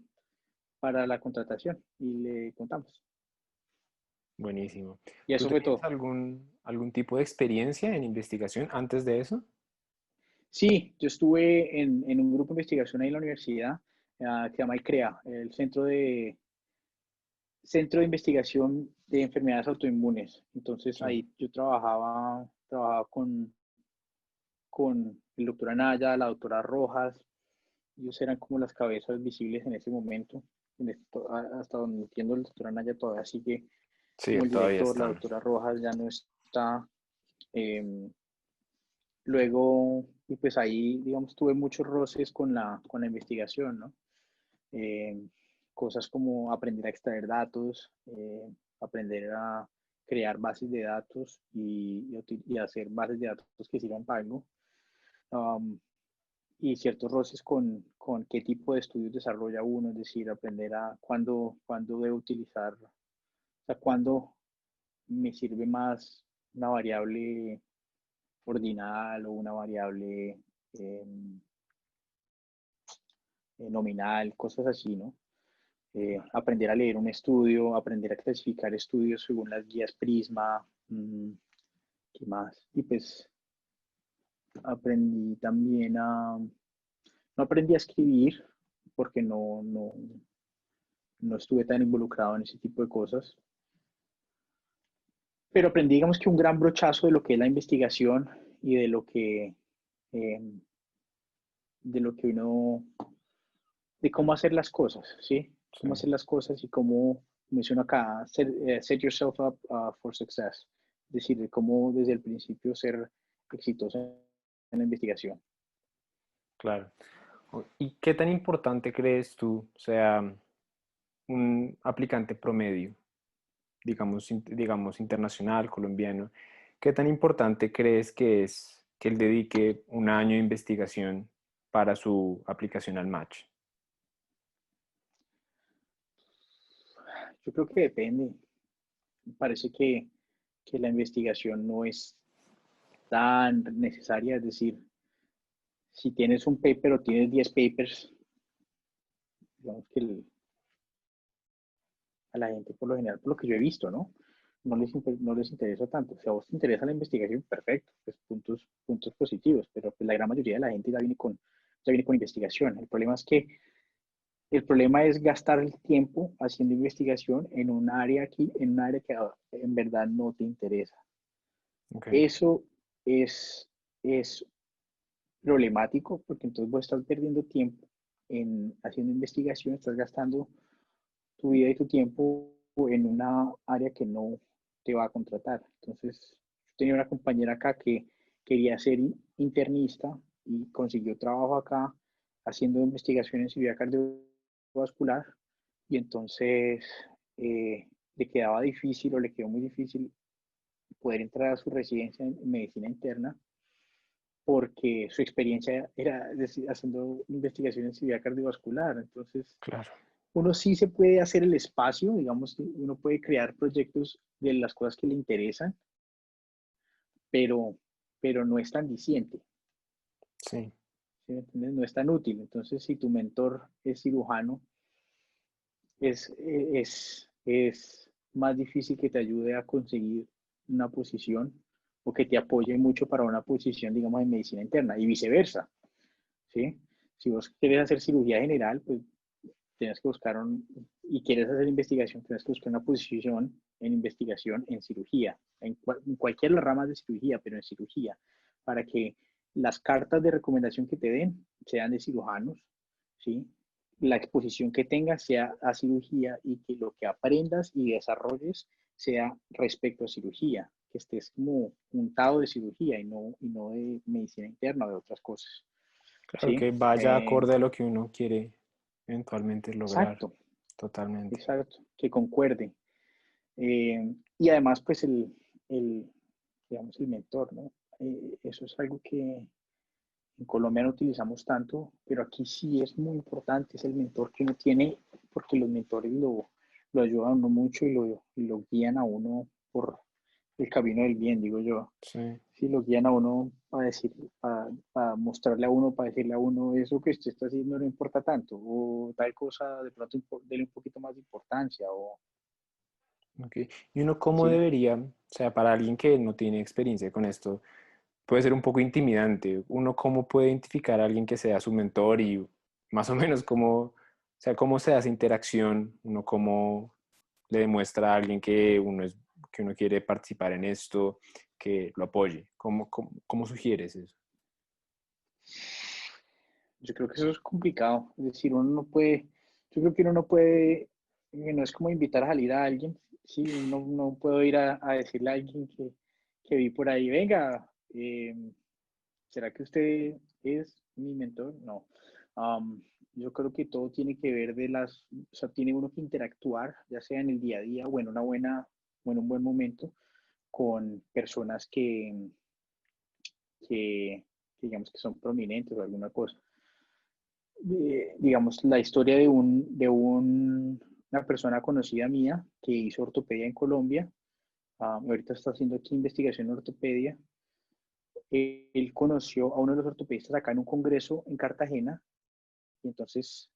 la contratación y le contamos. Buenísimo. Y ¿Tú eso fue tenías todo. algún tipo de experiencia en investigación antes de eso? Sí, yo estuve en un grupo de investigación ahí en la universidad, que se llama ICREA, el Centro de Investigación de Enfermedades Autoinmunes. Entonces Sí. ahí yo trabajaba con el doctor Anaya, la doctora Rojas. Ellos eran como las cabezas visibles en ese momento. Hasta donde entiendo, el doctor Anaya todavía sigue Sí, como él el todavía director, la está. doctora Rojas ya no está. eh, Luego, y pues ahí, digamos, tuve muchos roces con la investigación, ¿no? Eh, Cosas como aprender a extraer datos, aprender a crear bases de datos y hacer bases de datos que sirvan para algo. Um, y ciertos roces con qué tipo de estudios desarrolla uno, es decir, aprender a cuándo debo utilizar, o sea, cuándo me sirve más una variable ordinal o una variable eh, nominal, cosas así, ¿no? aprender a leer un estudio, aprender a clasificar estudios según las guías Prisma, ¿qué más? Y pues aprendí también no aprendí a escribir porque no estuve tan involucrado en ese tipo de cosas, pero aprendí, digamos que un gran brochazo de lo que es la investigación y eh, de lo que uno, de cómo hacer las cosas, ¿sí? Sí, Cómo hacer las cosas y cómo, menciono acá, set yourself up for success. Es decir, de cómo desde el principio ser exitoso en la investigación. claro. ¿Y qué tan importante crees tú, o sea, un aplicante promedio, digamos internacional, colombiano, qué tan importante crees que es que él dedique un año de investigación para su aplicación al match? Yo creo que depende. Parece que la investigación no es tan necesaria, es decir, si tienes un paper o tienes 10 papers, digamos que a la gente por lo general, por lo que yo he visto, ¿no? No les interesa tanto. Si a vos te interesa la investigación, perfecto, pues puntos positivos, pero pues la gran mayoría de la gente ya viene con investigación. El problema es gastar el tiempo haciendo investigación en un área que en verdad no te interesa. Ok, Eso es, es problemático porque entonces vos estás perdiendo tiempo en haciendo investigación, estás gastando tu vida y tu tiempo en una área que no te va a contratar. Entonces, yo tenía una compañera acá que quería ser internista y consiguió trabajo acá haciendo investigación en cirugía cardiovascular y entonces le quedaba difícil o le quedó muy difícil poder entrar a su residencia en medicina interna porque su experiencia era haciendo investigación en cirugía cardiovascular. Entonces, claro. uno sí se puede hacer el espacio, digamos, uno puede crear proyectos de las cosas que le interesan, pero, pero no es tan diciente, Sí, ¿sí me entiendes? No es tan útil. Entonces, si tu mentor es cirujano, es más difícil que te ayude a conseguir una posición o que te apoye mucho para una posición, digamos, en medicina interna y viceversa, ¿sí? Si vos quieres hacer cirugía general, pues tienes que buscar y quieres hacer investigación, tienes que buscar una posición en investigación en cirugía, en cualquier rama de cirugía, pero en cirugía, para que las cartas de recomendación que te den sean de cirujanos, ¿sí? La exposición que tengas sea a cirugía y que lo que aprendas y desarrolles sea respecto a cirugía, que estés como untado de cirugía y no de medicina interna o de otras cosas, claro ¿sí? que vaya acorde a lo que uno quiere eventualmente lograr. Exacto, Totalmente. exacto, que concuerde. Y además, pues el, digamos, el mentor, ¿no? Eso es algo que en Colombia no utilizamos tanto, pero aquí sí es muy importante, es el mentor que uno tiene, porque los mentores lo ayudan a uno mucho y lo guían a uno por el camino del bien, digo yo. Sí. Sí, lo guían a uno para decir, para mostrarle a uno, para decirle a uno, eso que usted está haciendo no importa tanto, o tal cosa, de pronto dele un poquito más de importancia, o Ok. ¿Y uno cómo sí. debería, o sea, para alguien que no tiene experiencia con esto, puede ser un poco intimidante? ¿Uno cómo puede identificar a alguien que sea su mentor y más o menos cómo, o sea, cómo se da esa interacción? ¿Uno cómo le demuestra a alguien que que uno quiere participar en esto, que lo apoye? ¿Cómo sugieres eso? Yo creo que eso es complicado. Es decir, uno no puede, yo creo que uno no puede, no es como invitar a salir a alguien. Sí, uno no puedo ir a decirle a alguien que vi por ahí, venga, ¿será que usted es mi mentor? No. Um, yo creo que todo tiene que ver o sea, tiene uno que interactuar, ya sea en el día a día o en una o en un buen momento, con personas que digamos que son prominentes o alguna cosa. Digamos, la historia una persona conocida mía que hizo ortopedia en Colombia, ahorita está haciendo aquí investigación en ortopedia. Él conoció a uno de los ortopedistas acá en un congreso en Cartagena y entonces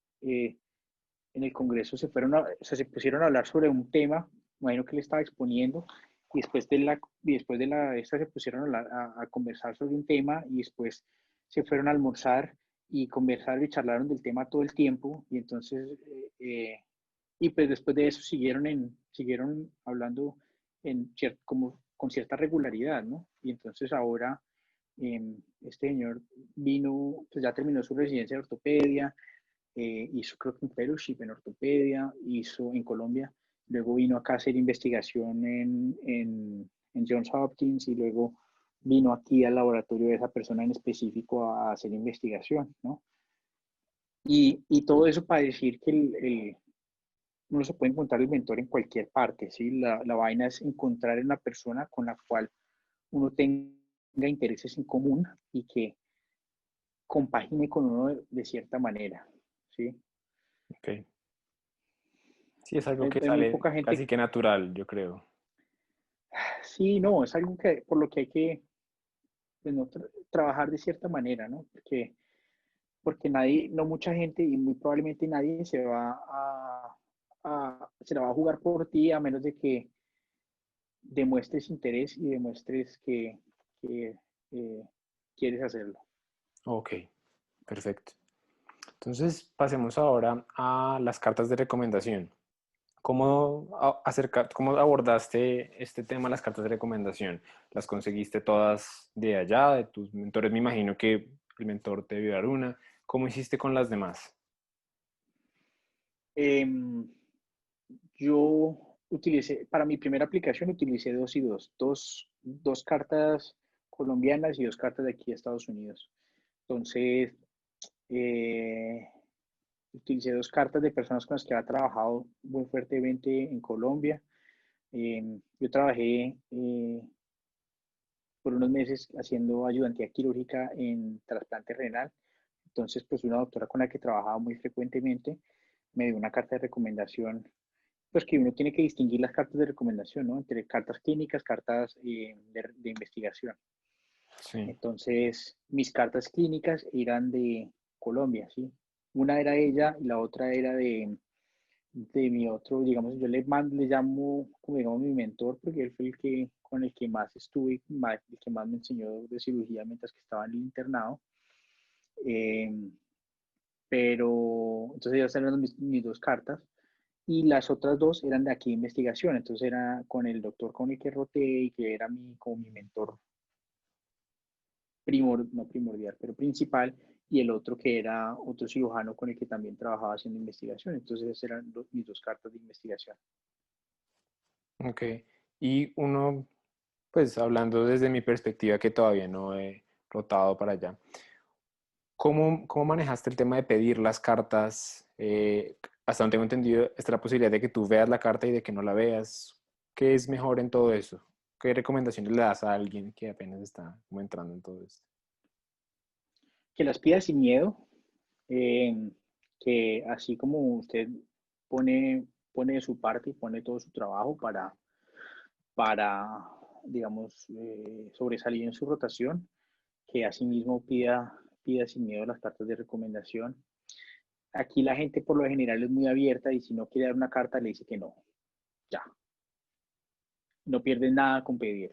en el Congreso o sea, se pusieron a hablar sobre un tema, imagino que le estaba exponiendo, y esta se pusieron a conversar sobre un tema y después se fueron a almorzar y conversaron y charlaron del tema todo el tiempo y entonces, y pues después de eso siguieron hablando como con cierta regularidad, ¿no? Y entonces ahora este señor vino, pues ya terminó su residencia de ortopedia, hizo creo que un fellowship en ortopedia, hizo en Colombia, luego vino acá a hacer investigación en Johns Hopkins y luego vino aquí al laboratorio de esa persona en específico a hacer investigación, ¿no? Y todo eso para decir que uno se puede encontrar el mentor en cualquier parte, ¿sí? La vaina es encontrar en la persona con la cual uno tenga intereses en común y que compagine con uno de cierta manera, ¿sí? Ok. Sí, es algo que Hay muy sale poca casi gente. que natural, yo creo. Sí, no, es algo que por lo que hay que pues, no, trabajar de cierta manera, ¿no? Porque nadie, no mucha gente y muy probablemente nadie se la va a jugar por ti a menos de que demuestres interés y demuestres que quieres hacerlo. Ok, perfecto. Entonces, pasemos ahora a las cartas de recomendación. ¿Cómo abordaste este tema, las cartas de recomendación? ¿Las conseguiste todas de allá, de tus mentores? Me imagino que el mentor te debió dar una. ¿Cómo hiciste con las demás? Em, yo para mi primera aplicación utilicé dos cartas colombianas y dos cartas de aquí de Estados Unidos. Entonces, eh, utilicé dos cartas de personas con las que había trabajado muy fuertemente en Colombia. Yo trabajé por unos meses haciendo ayudantía quirúrgica en trasplante renal. Entonces, pues una doctora con la que trabajaba muy frecuentemente me dio una carta de recomendación, pues que uno tiene que distinguir las cartas de recomendación, ¿no? Entre cartas clínicas, cartas de investigación. Sí, Entonces, mis cartas clínicas eran de Colombia, ¿sí? Una era ella y la otra era de mi otro, digamos, le llamo, como digamos, mi mentor, porque él fue con el que más estuve, el que más me enseñó de cirugía mientras que estaba en el internado. Eh, pero, entonces ellas eran mis dos cartas. Y las otras dos eran de aquí de investigación. Entonces era con el doctor con el que roté y que era como mi mentor no primordial, pero principal, y el otro que era otro cirujano con el que también trabajaba haciendo investigación. Entonces esas eran mis dos cartas de investigación. ok. Y uno, pues hablando desde mi perspectiva, que todavía no he rotado para allá, ¿cómo manejaste el tema de pedir las cartas? Hasta donde tengo entendido, está la posibilidad de que tú veas la carta y de que no la veas. ¿Qué es mejor en todo eso? ¿Qué recomendaciones le das a alguien que apenas está como entrando en todo esto? Que las pida sin miedo, eh, que así como usted pone de su parte y pone todo su trabajo para digamos, sobresalir en su rotación, que asimismo pida sin miedo las cartas de recomendación. Aquí la gente por lo general es muy abierta y si no quiere dar una carta le dice que no, ya, no pierde nada con pedir.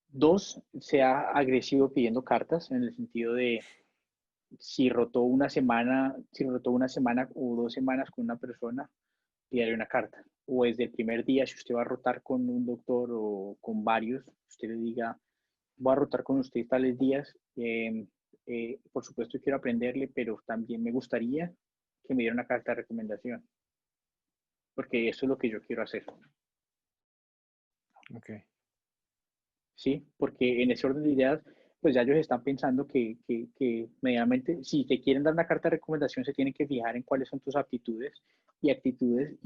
Dos, sea agresivo pidiendo cartas en el sentido de si rotó una semana o 2 semanas con una persona, pídale una carta. O desde el primer día, si usted va a rotar con un doctor o con varios, usted le diga, voy a rotar con usted tales días, por supuesto quiero aprenderle, pero también me gustaría que me diera una carta de recomendación, porque eso es lo que yo quiero hacer. Ok, ¿Sí? Porque en ese orden de ideas, pues ya ellos están pensando que medianamente, si te quieren dar una carta de recomendación, se tienen que fijar en cuáles son tus aptitudes y actitudes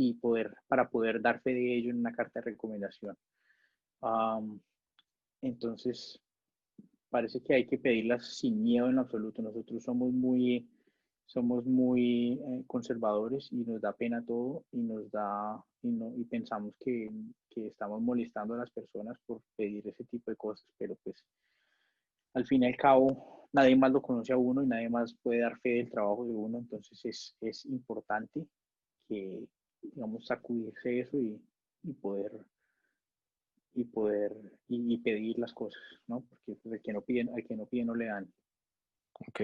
para poder dar fe de ello en una carta de recomendación. Um, entonces, parece que hay que pedirlas sin miedo en absoluto. Nosotros somos muy conservadores y nos da pena todo y y pensamos que estamos molestando a las personas por pedir ese tipo de cosas, pero pues al fin y al cabo nadie más lo conoce a uno y nadie más puede dar fe del trabajo de uno, entonces es importante que, digamos, sacudirse eso y poder, y pedir las cosas, ¿no? Porque pues, al que no pide no le dan. Ok.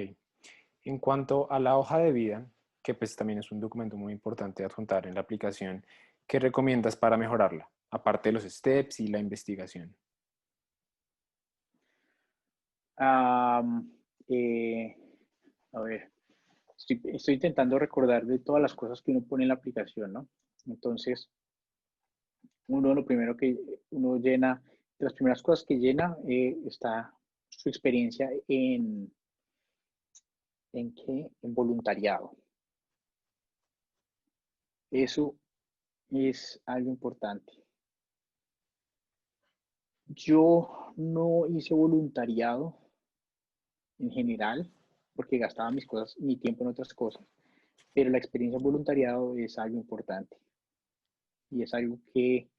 En cuanto a la hoja de vida, que pues también es un documento muy importante de adjuntar en la aplicación, ¿qué recomiendas para mejorarla? Aparte de los steps y la investigación. Am, eh, a ver, estoy intentando recordar de todas las cosas que uno pone en la aplicación, ¿no? Entonces, uno lo primero que uno llena, de las primeras cosas que llena está su experiencia ¿en qué? En voluntariado. Eso es algo importante. Yo no hice voluntariado en general porque gastaba mi tiempo en otras cosas, pero la experiencia en voluntariado es algo importante y es algo que,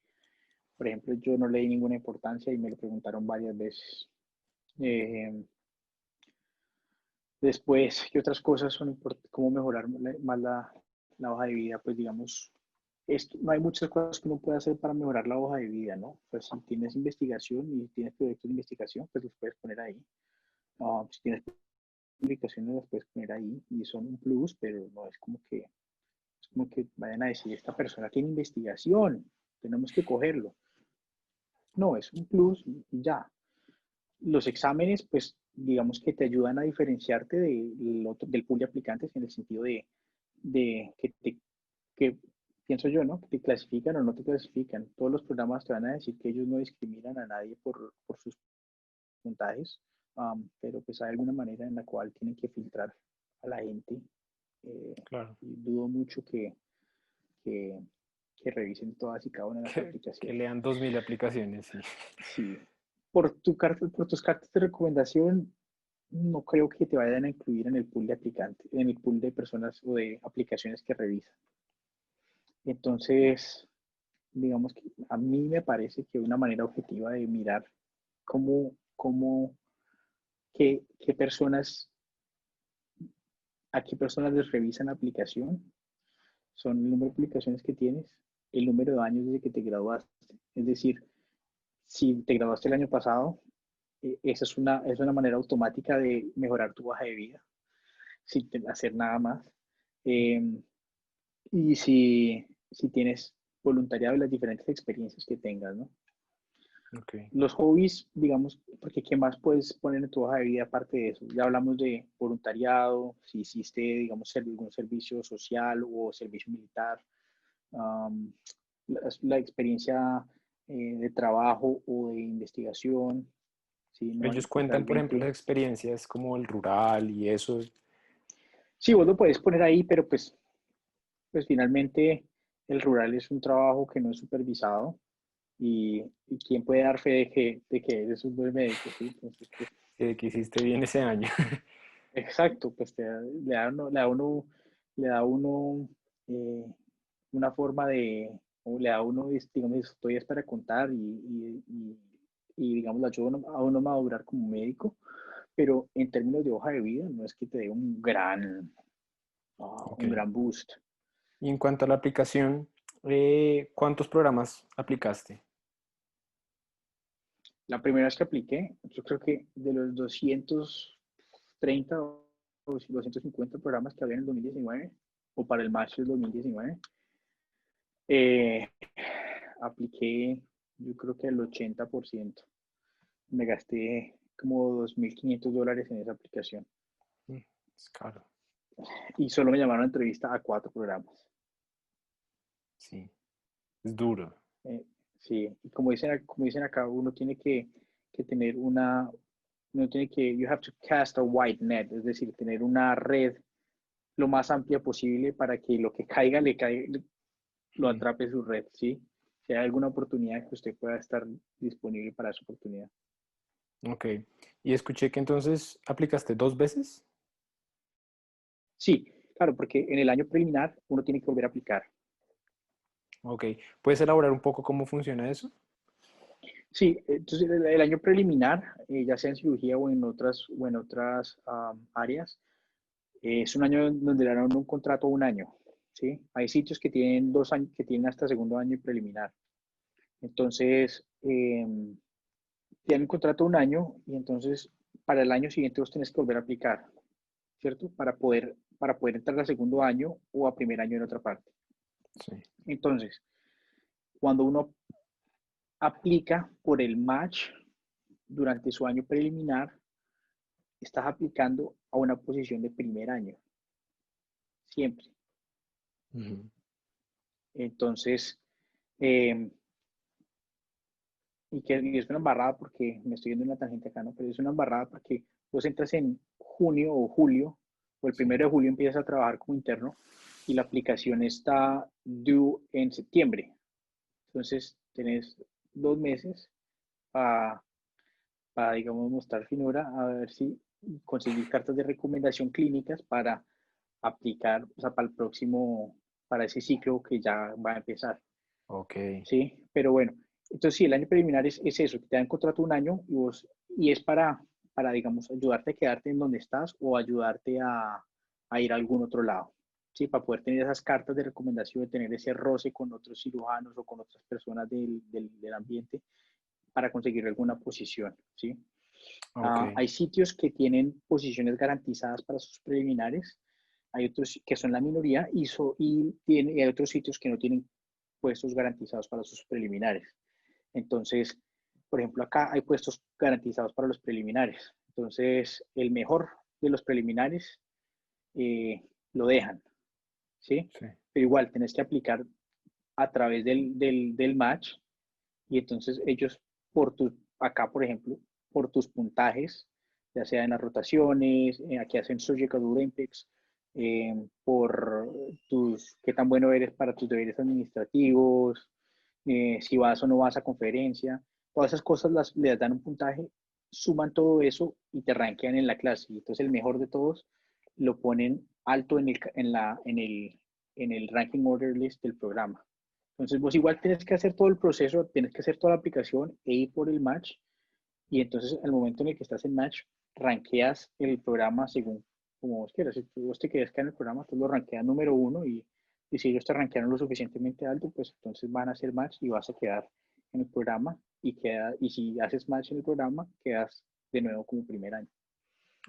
por ejemplo, yo no le di ninguna importancia y me lo preguntaron varias veces. Eh, Después, ¿qué otras cosas son importantes? ¿Cómo mejorar más la hoja de vida? Pues digamos, no hay muchas cosas que uno puede hacer para mejorar la hoja de vida, ¿no? Pues si tienes investigación y tienes proyectos de investigación, pues los puedes poner ahí. Si tienes publicaciones, las puedes poner ahí y son un plus, pero no es como que vayan a decir, esta persona tiene investigación, tenemos que cogerlo. No, es un plus y ya. Los exámenes, pues digamos que te ayudan a diferenciarte del pool de aplicantes en el sentido de que pienso yo, ¿no? Que te clasifican o no te clasifican. Todos los programas te van a decir que ellos no discriminan a nadie por sus puntajes, pero pues hay alguna manera en la cual tienen que filtrar a la gente. Claro. Y dudo mucho que, que revisen todas y cada una de las Que aplicaciones. lean 2000 aplicaciones, sí. Sí, por tus cartas de recomendación, no creo que te vayan a incluir en el pool de aplicantes, en el pool de personas o de aplicaciones que revisan. Entonces, digamos que a mí me parece que una manera objetiva de mirar cómo qué personas, a qué personas les revisan la aplicación son el número de aplicaciones que tienes, el número de años desde que te graduaste. Es decir, si te graduaste el año pasado, esa es una manera automática de mejorar tu hoja de vida sin hacer nada más. Eh, y si tienes voluntariado y las diferentes experiencias que tengas, ¿no? Okay. Los hobbies, digamos, porque ¿qué más puedes poner en tu hoja de vida aparte de eso? Ya hablamos de voluntariado, si hiciste, digamos, algún servicio social o servicio militar, um, la experiencia de trabajo o de investigación, ¿sí? No, Ellos cuentan, por ejemplo, las realmente, experiencias como el rural y eso. sí, vos lo puedes poner ahí, pero pues finalmente el rural es un trabajo que no es supervisado y quién puede dar fe de que eres un buen médico, ¿sí? Entonces, pues, Que hiciste bien ese año. exacto, pues le da uno eh, una forma de, o le da uno, digamos, historias para contar y digamos, le ayuda a uno a madurar como médico, pero en términos de hoja de vida no es que te dé Ok. un gran boost. Y en cuanto a la aplicación, ¿cuántos programas aplicaste? La primera vez que apliqué, yo creo que de los 230 o 250 programas que había en el 2019, o para el Master 2019, eh, apliqué yo creo que el 80%. Me gasté como $2.500 en esa aplicación Es caro, y solo me llamaron a entrevista a 4 programas. sí. Es duro. Eh, sí, y como dicen acá, que tener uno tiene que, you have to cast a wide net, es decir, tener una red lo más amplia posible para que lo que caiga, lo Mm. atrape su red, ¿sí? Si hay alguna oportunidad que usted pueda estar disponible para esa oportunidad. Ok. Y escuché que entonces aplicaste 2 veces. Sí, claro, porque en el año preliminar uno tiene que volver a aplicar. Ok. ¿Puedes elaborar un poco cómo funciona eso? Sí, entonces el año preliminar, ya sea en cirugía o en otras áreas, es un año donde le dan un contrato un año, ¿sí? Hay sitios que tienen 2 años, que tienen hasta segundo año y preliminar. Entonces, tienen un contrato un año y entonces para el año siguiente vos tenés que volver a aplicar, ¿cierto? Para poder entrar al segundo año o a primer año en otra parte. Sí. Entonces, cuando uno aplica por el match durante su año preliminar, estás aplicando a una posición de primer año, siempre. Ujú. Entonces, y es una embarrada porque me estoy yendo en una tangente acá, ¿no? Pero es una embarrada porque vos entras en junio o julio, o el Sí. 1 de julio empiezas a trabajar como interno y la aplicación está due en septiembre. Entonces, tenés 2 meses para, digamos, mostrar finura, a ver si conseguir cartas de recomendación clínicas para aplicar, o sea, para el próximo, para ese ciclo que ya va a empezar. Ok. ¿Sí? Pero bueno, entonces sí, el año preliminar es eso, que te dan contrato un año y es para, digamos, ayudarte a quedarte en donde estás o ayudarte a ir a algún otro lado, ¿sí? Para poder tener esas cartas de recomendación, tener ese roce con otros cirujanos o con otras personas del ambiente para conseguir alguna posición, ¿sí? Ok. Hay sitios que tienen posiciones garantizadas para sus preliminares, hay otros que son la minoría y hay otros sitios que no tienen puestos garantizados para sus preliminares. Entonces, por ejemplo, acá hay puestos garantizados para los preliminares. Entonces, el mejor de los preliminares eh, lo dejan, ¿sí? Sí. Pero igual tenés que aplicar a través del match y entonces ellos, acá por ejemplo, por tus puntajes, ya sea en las rotaciones, aquí hacen Surgical Olympics, por qué tan bueno eres para tus deberes administrativos, si vas o no vas a conferencia, todas esas cosas les dan un puntaje, suman todo eso y te rankean en la clase. Y entonces el mejor de todos lo ponen alto en el ranking order list del programa. Entonces vos igual tienes que hacer todo el proceso, tienes que hacer toda la aplicación e ir por el match y entonces al momento en el que estás en match, rankeas el programa según como vos quieras. Si vos te quedas en el programa, tú lo rankeas número uno y si ellos te rankearon lo suficientemente alto, pues entonces van a hacer match y vas a quedar en el programa y si haces match en el programa, quedas de nuevo como primer año.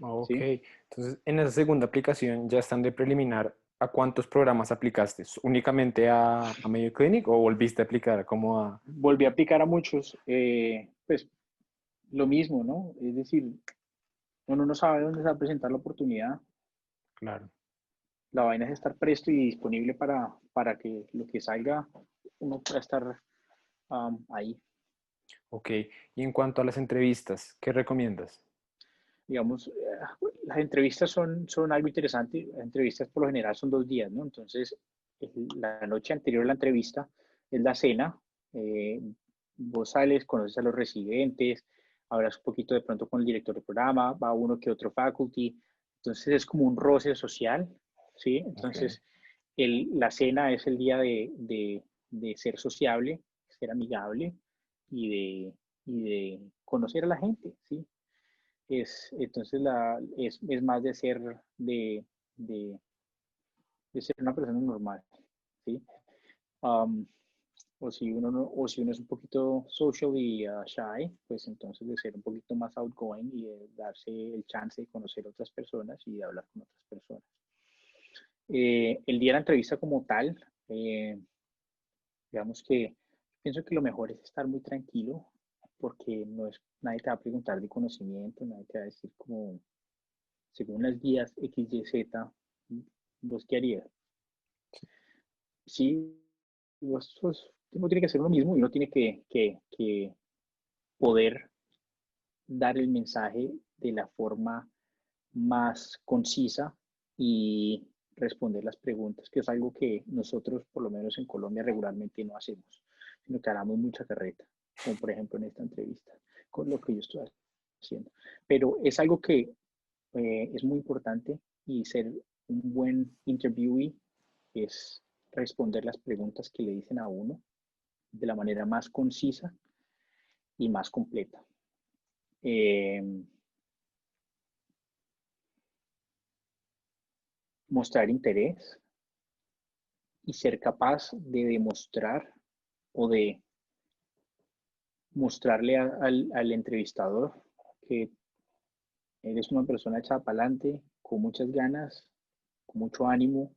Ok. ¿Sí? Entonces, en esa segunda aplicación, ya están de preliminar, ¿a cuántos programas aplicaste? ¿Únicamente a Mayo Clinic o volviste a aplicar como a... Volví a aplicar a muchos, pues lo mismo, ¿no? Es decir, uno no sabe dónde se va a presentar la oportunidad. Claro. La vaina es estar presto y disponible para que lo que salga uno pueda estar ahí. Ok. Y en cuanto a las entrevistas, ¿qué recomiendas? Digamos, las entrevistas son algo interesante. Las entrevistas por lo general son 2 días, ¿no? Entonces, la noche anterior a la entrevista es la cena. eh, Vos sales, conoces a los residentes, hablas un poquito de pronto con el director del programa, va uno que otro faculty. Entonces, es como un roce social, ¿sí? Ok. Entonces, la cena es el día de ser sociable, ser amigable y de conocer a la gente, ¿sí? Entonces es más de, de ser una persona normal, ¿sí? Um, o si uno es un poquito social y shy, pues entonces de ser un poquito más outgoing y de darse el chance de conocer otras personas y de hablar con otras personas. El día de la entrevista como tal, digamos que pienso que lo mejor es estar muy tranquilo porque nadie te va a preguntar de conocimiento, nadie te va a decir como según las guías X, Y, Z, ¿vos qué harías? Sí, uno tiene que hacer lo mismo y uno tiene que poder dar el mensaje de la forma más concisa y responder las preguntas, que es algo que nosotros, por lo menos en Colombia, regularmente no hacemos, sino que hagamos mucha carreta, como por ejemplo en esta entrevista, con lo que yo estoy haciendo. Pero es algo que es muy importante y ser un buen interviewee es responder las preguntas que le dicen a uno de la manera más concisa y más completa. Mostrar interés y ser capaz de demostrar o de mostrarle al entrevistador que eres una persona echada para adelante, con muchas ganas, con mucho ánimo,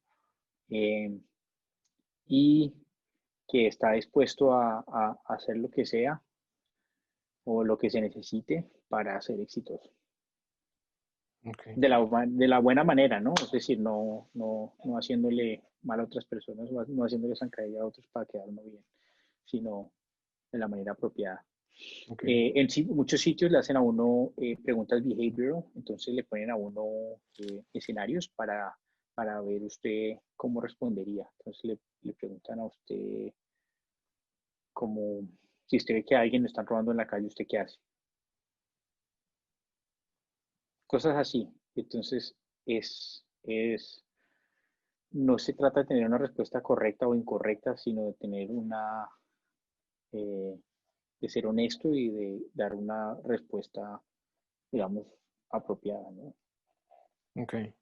y que está dispuesto a hacer lo que sea o lo que se necesite para ser exitoso. Okay. De la buena manera, ¿no? Es decir, no haciéndole mal a otras personas, no haciéndole zancadilla a otros para quedar uno bien, sino de la manera apropiada. Okay. En muchos sitios le hacen a uno preguntas behavioral, entonces le ponen a uno escenarios para ver usted cómo respondería. Entonces le preguntan a usted como, si usted ve que a alguien le están robando en la calle, ¿usted qué hace? Cosas así. Entonces, no se trata de tener una respuesta correcta o incorrecta, sino de tener de ser honesto y de dar una respuesta, digamos, apropiada, ¿no? Okay.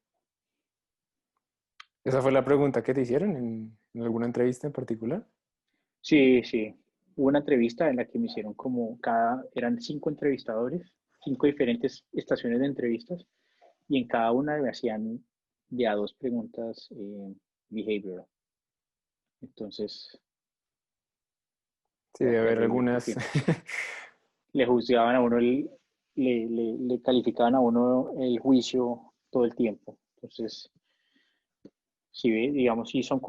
¿Esa fue la pregunta que te hicieron en alguna entrevista en particular? Sí, sí. Hubo una entrevista en la que me hicieron eran 5 entrevistadores, 5 diferentes estaciones de entrevistas, y en cada una me hacían de a 2 preguntas behavioral. Entonces, Sí, debe haber algunas. porque le juzgaban a uno, le calificaban a uno el juicio todo el tiempo. Entonces, si ve, digamos, si son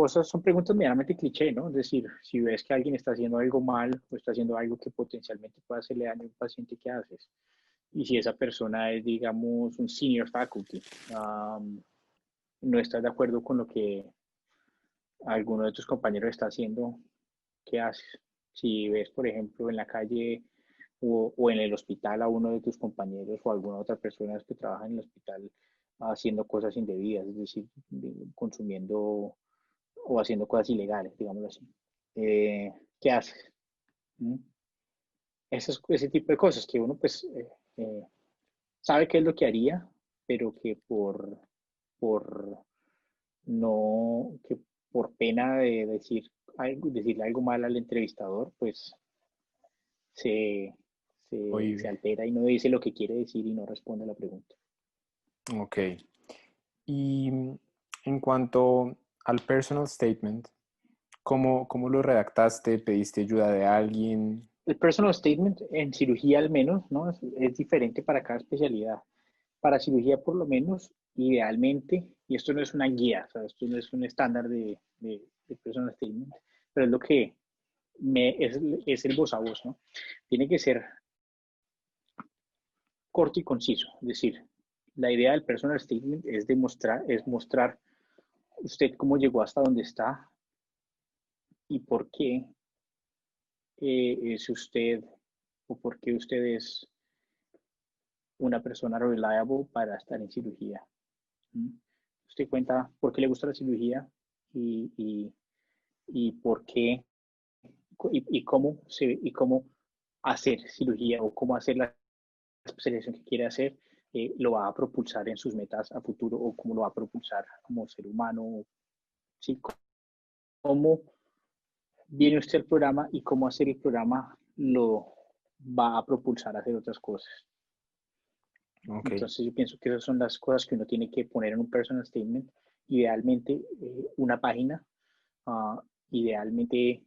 preguntas medianamente cliché, ¿no? Es decir, si ves que alguien está haciendo algo mal o está haciendo algo que potencialmente puede hacerle daño a un paciente, ¿qué haces? Y si esa persona es, digamos, un senior faculty, no estás de acuerdo con lo que alguno de tus compañeros está haciendo, ¿qué haces? Si ves, por ejemplo, en la calle o en el hospital a uno de tus compañeros o alguna otra persona que trabaja en el hospital haciendo cosas indebidas, es decir, consumiendo o haciendo cosas ilegales, digámoslo así. ¿Qué haces? ¿Mm? Ese tipo de cosas que uno pues sabe qué es lo que haría, pero que por no, que por pena de decirle algo mal al entrevistador, pues se, se Oye, altera y no dice lo que quiere decir y no responde a la pregunta. ok. Y en cuanto al personal statement, ¿cómo lo redactaste? ¿Pediste ayuda de alguien? El personal statement en cirugía al menos, ¿no? Es diferente para cada especialidad. Para cirugía por lo menos, idealmente, y esto no es una guía, o sea, esto no es un estándar de personal statement, pero es lo que es el voz a voz, ¿no? Tiene que ser corto y conciso, es decir, la idea del personal statement es mostrar usted cómo llegó hasta donde está y por qué es usted o por qué usted es una persona reliable para estar en cirugía. ¿Mm? Usted cuenta por qué le gusta la cirugía y, y, y por qué y cómo hacer cirugía o cómo hacer la especialización que quiere hacer, lo va a propulsar en sus metas a futuro o cómo lo va a propulsar como ser humano. ¿Sí? Cómo viene usted al programa y cómo hacer el programa lo va a propulsar a hacer otras cosas. Ok, Entonces yo pienso que esas son las cosas que uno tiene que poner en un personal statement. Idealmente una página, uh, idealmente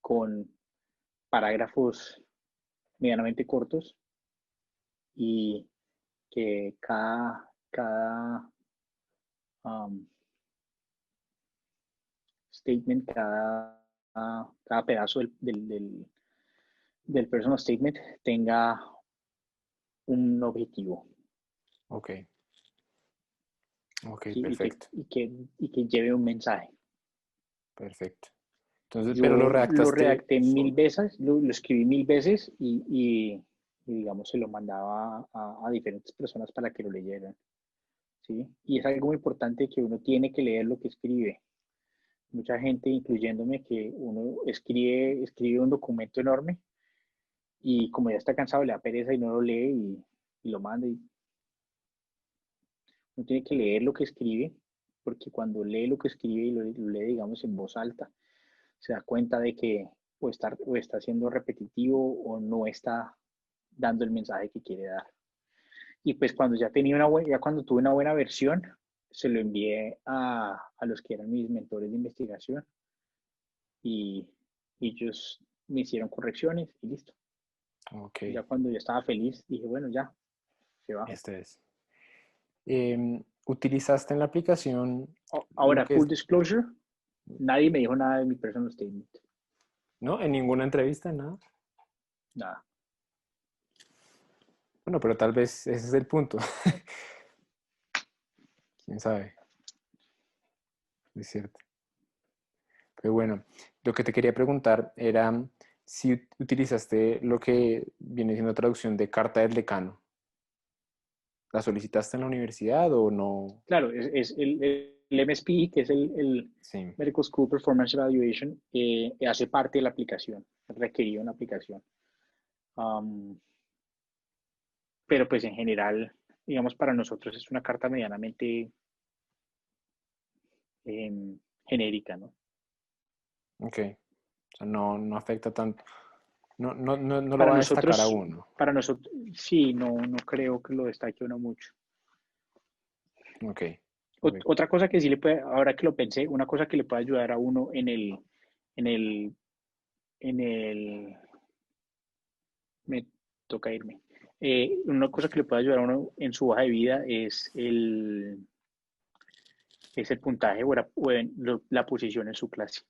con parágrafos medianamente cortos y que cada um, statement, cada pedazo del personal statement tenga un objetivo, ok, ok, ¿sí? perfecto, Y que lleve un mensaje. perfecto. Entonces, pero lo Yo lo redactaste redacté mil solo. veces, lo escribí mil veces y, digamos, se lo mandaba a diferentes personas para que lo leyeran, ¿sí? Y es algo muy importante que uno tiene que leer lo que escribe. Mucha gente, incluyéndome, que uno escribe un documento enorme y como ya está cansado, le da pereza y no lo lee y lo manda. Y uno tiene que leer lo que escribe, porque cuando lee lo que escribe y lo lee, digamos, en voz alta, se da cuenta de que o está siendo repetitivo o no está dando el mensaje que quiere dar. Y pues cuando ya cuando tuve una buena versión, se lo envié a los que eran mis mentores de investigación y ellos me hicieron correcciones y listo. Ok, Ya cuando yo estaba feliz, dije, bueno, ya, se va. este es. ¿Utilizaste en la aplicación lo Ahora, que full es, disclosure, nadie me dijo nada de mi personal statement. no? En ninguna entrevista, nada. Nada. Bueno, pero tal vez ese es el punto. ¿Quién sabe? Es cierto. Pero bueno, lo que te quería preguntar era si utilizaste lo que viene siendo traducción de carta del decano. ¿La solicitaste en la universidad o no? Claro, es el MSP, que es el Sí, Medical School Performance Evaluation, hace parte de la aplicación, requerido una aplicación. Um, pero pues en general, digamos, para nosotros es una carta medianamente genérica, ¿no? ok. O sea, no, no afecta tanto. No lo Para va a destacar a nosotros, uno. para nosotros, sí, no creo que lo destaque uno mucho. Ok, correcto. Otra cosa que sí le puede, ahora que lo pensé, una cosa que le puede ayudar a uno en el, en el, me toca irme. Una cosa que le puede ayudar a uno en su hoja de vida es el puntaje la posición en su clase.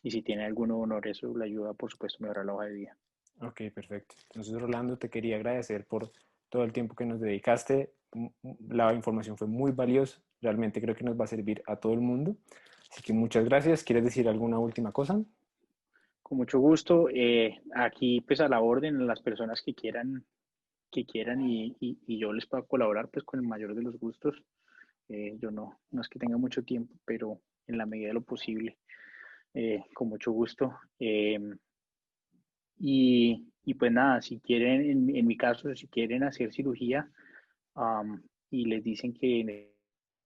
Y si tiene algún honor, eso le ayuda, por supuesto, a mejorar la hoja de vida. Ok, perfecto. Entonces, Rolando, te quería agradecer por todo el tiempo que nos dedicaste. La información fue muy valiosa. Realmente creo que nos va a servir a todo el mundo. Así que muchas gracias. ¿Quieres decir alguna última cosa? Con mucho gusto. Aquí, pues, a la orden, las personas que quieran y yo les pueda colaborar, pues, con el mayor de los gustos. Yo no es que tenga mucho tiempo, pero en la medida de lo posible, con mucho gusto. Y pues nada, si quieren, en mi caso, si quieren hacer cirugía y les dicen que en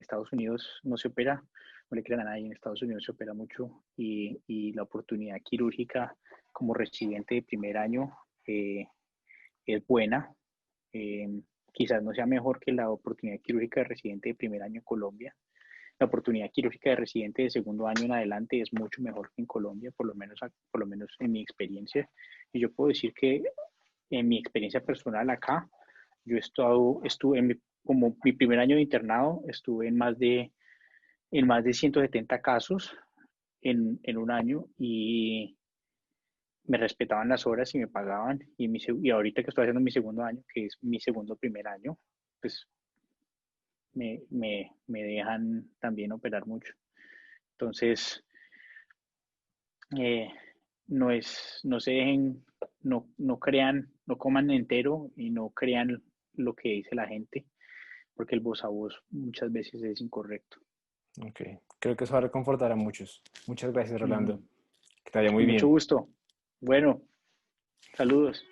Estados Unidos no se opera, no le crean a nadie, en Estados Unidos se opera mucho y la oportunidad quirúrgica como residente de primer año es buena. Eh, Quizás no sea mejor que la oportunidad quirúrgica de residente de primer año en Colombia. La oportunidad quirúrgica de residente de segundo año en adelante es mucho mejor que en Colombia, por lo menos en mi experiencia. Y yo puedo decir que en mi experiencia personal acá, estuve como mi primer año de internado, estuve en más de 170 casos en un año y me respetaban las horas y me pagaban. Y ahorita que estoy haciendo mi segundo año, que es mi segundo primer año, pues me dejan también operar mucho. Entonces, eh, no se dejen, no crean, no coman entero y no crean lo que dice la gente, porque el voz a voz muchas veces es incorrecto. Ok. Creo que eso va a reconfortar a muchos. Muchas gracias, Rolando. Ujú. Que te vaya muy Con mucho bien. gusto. Bueno, saludos.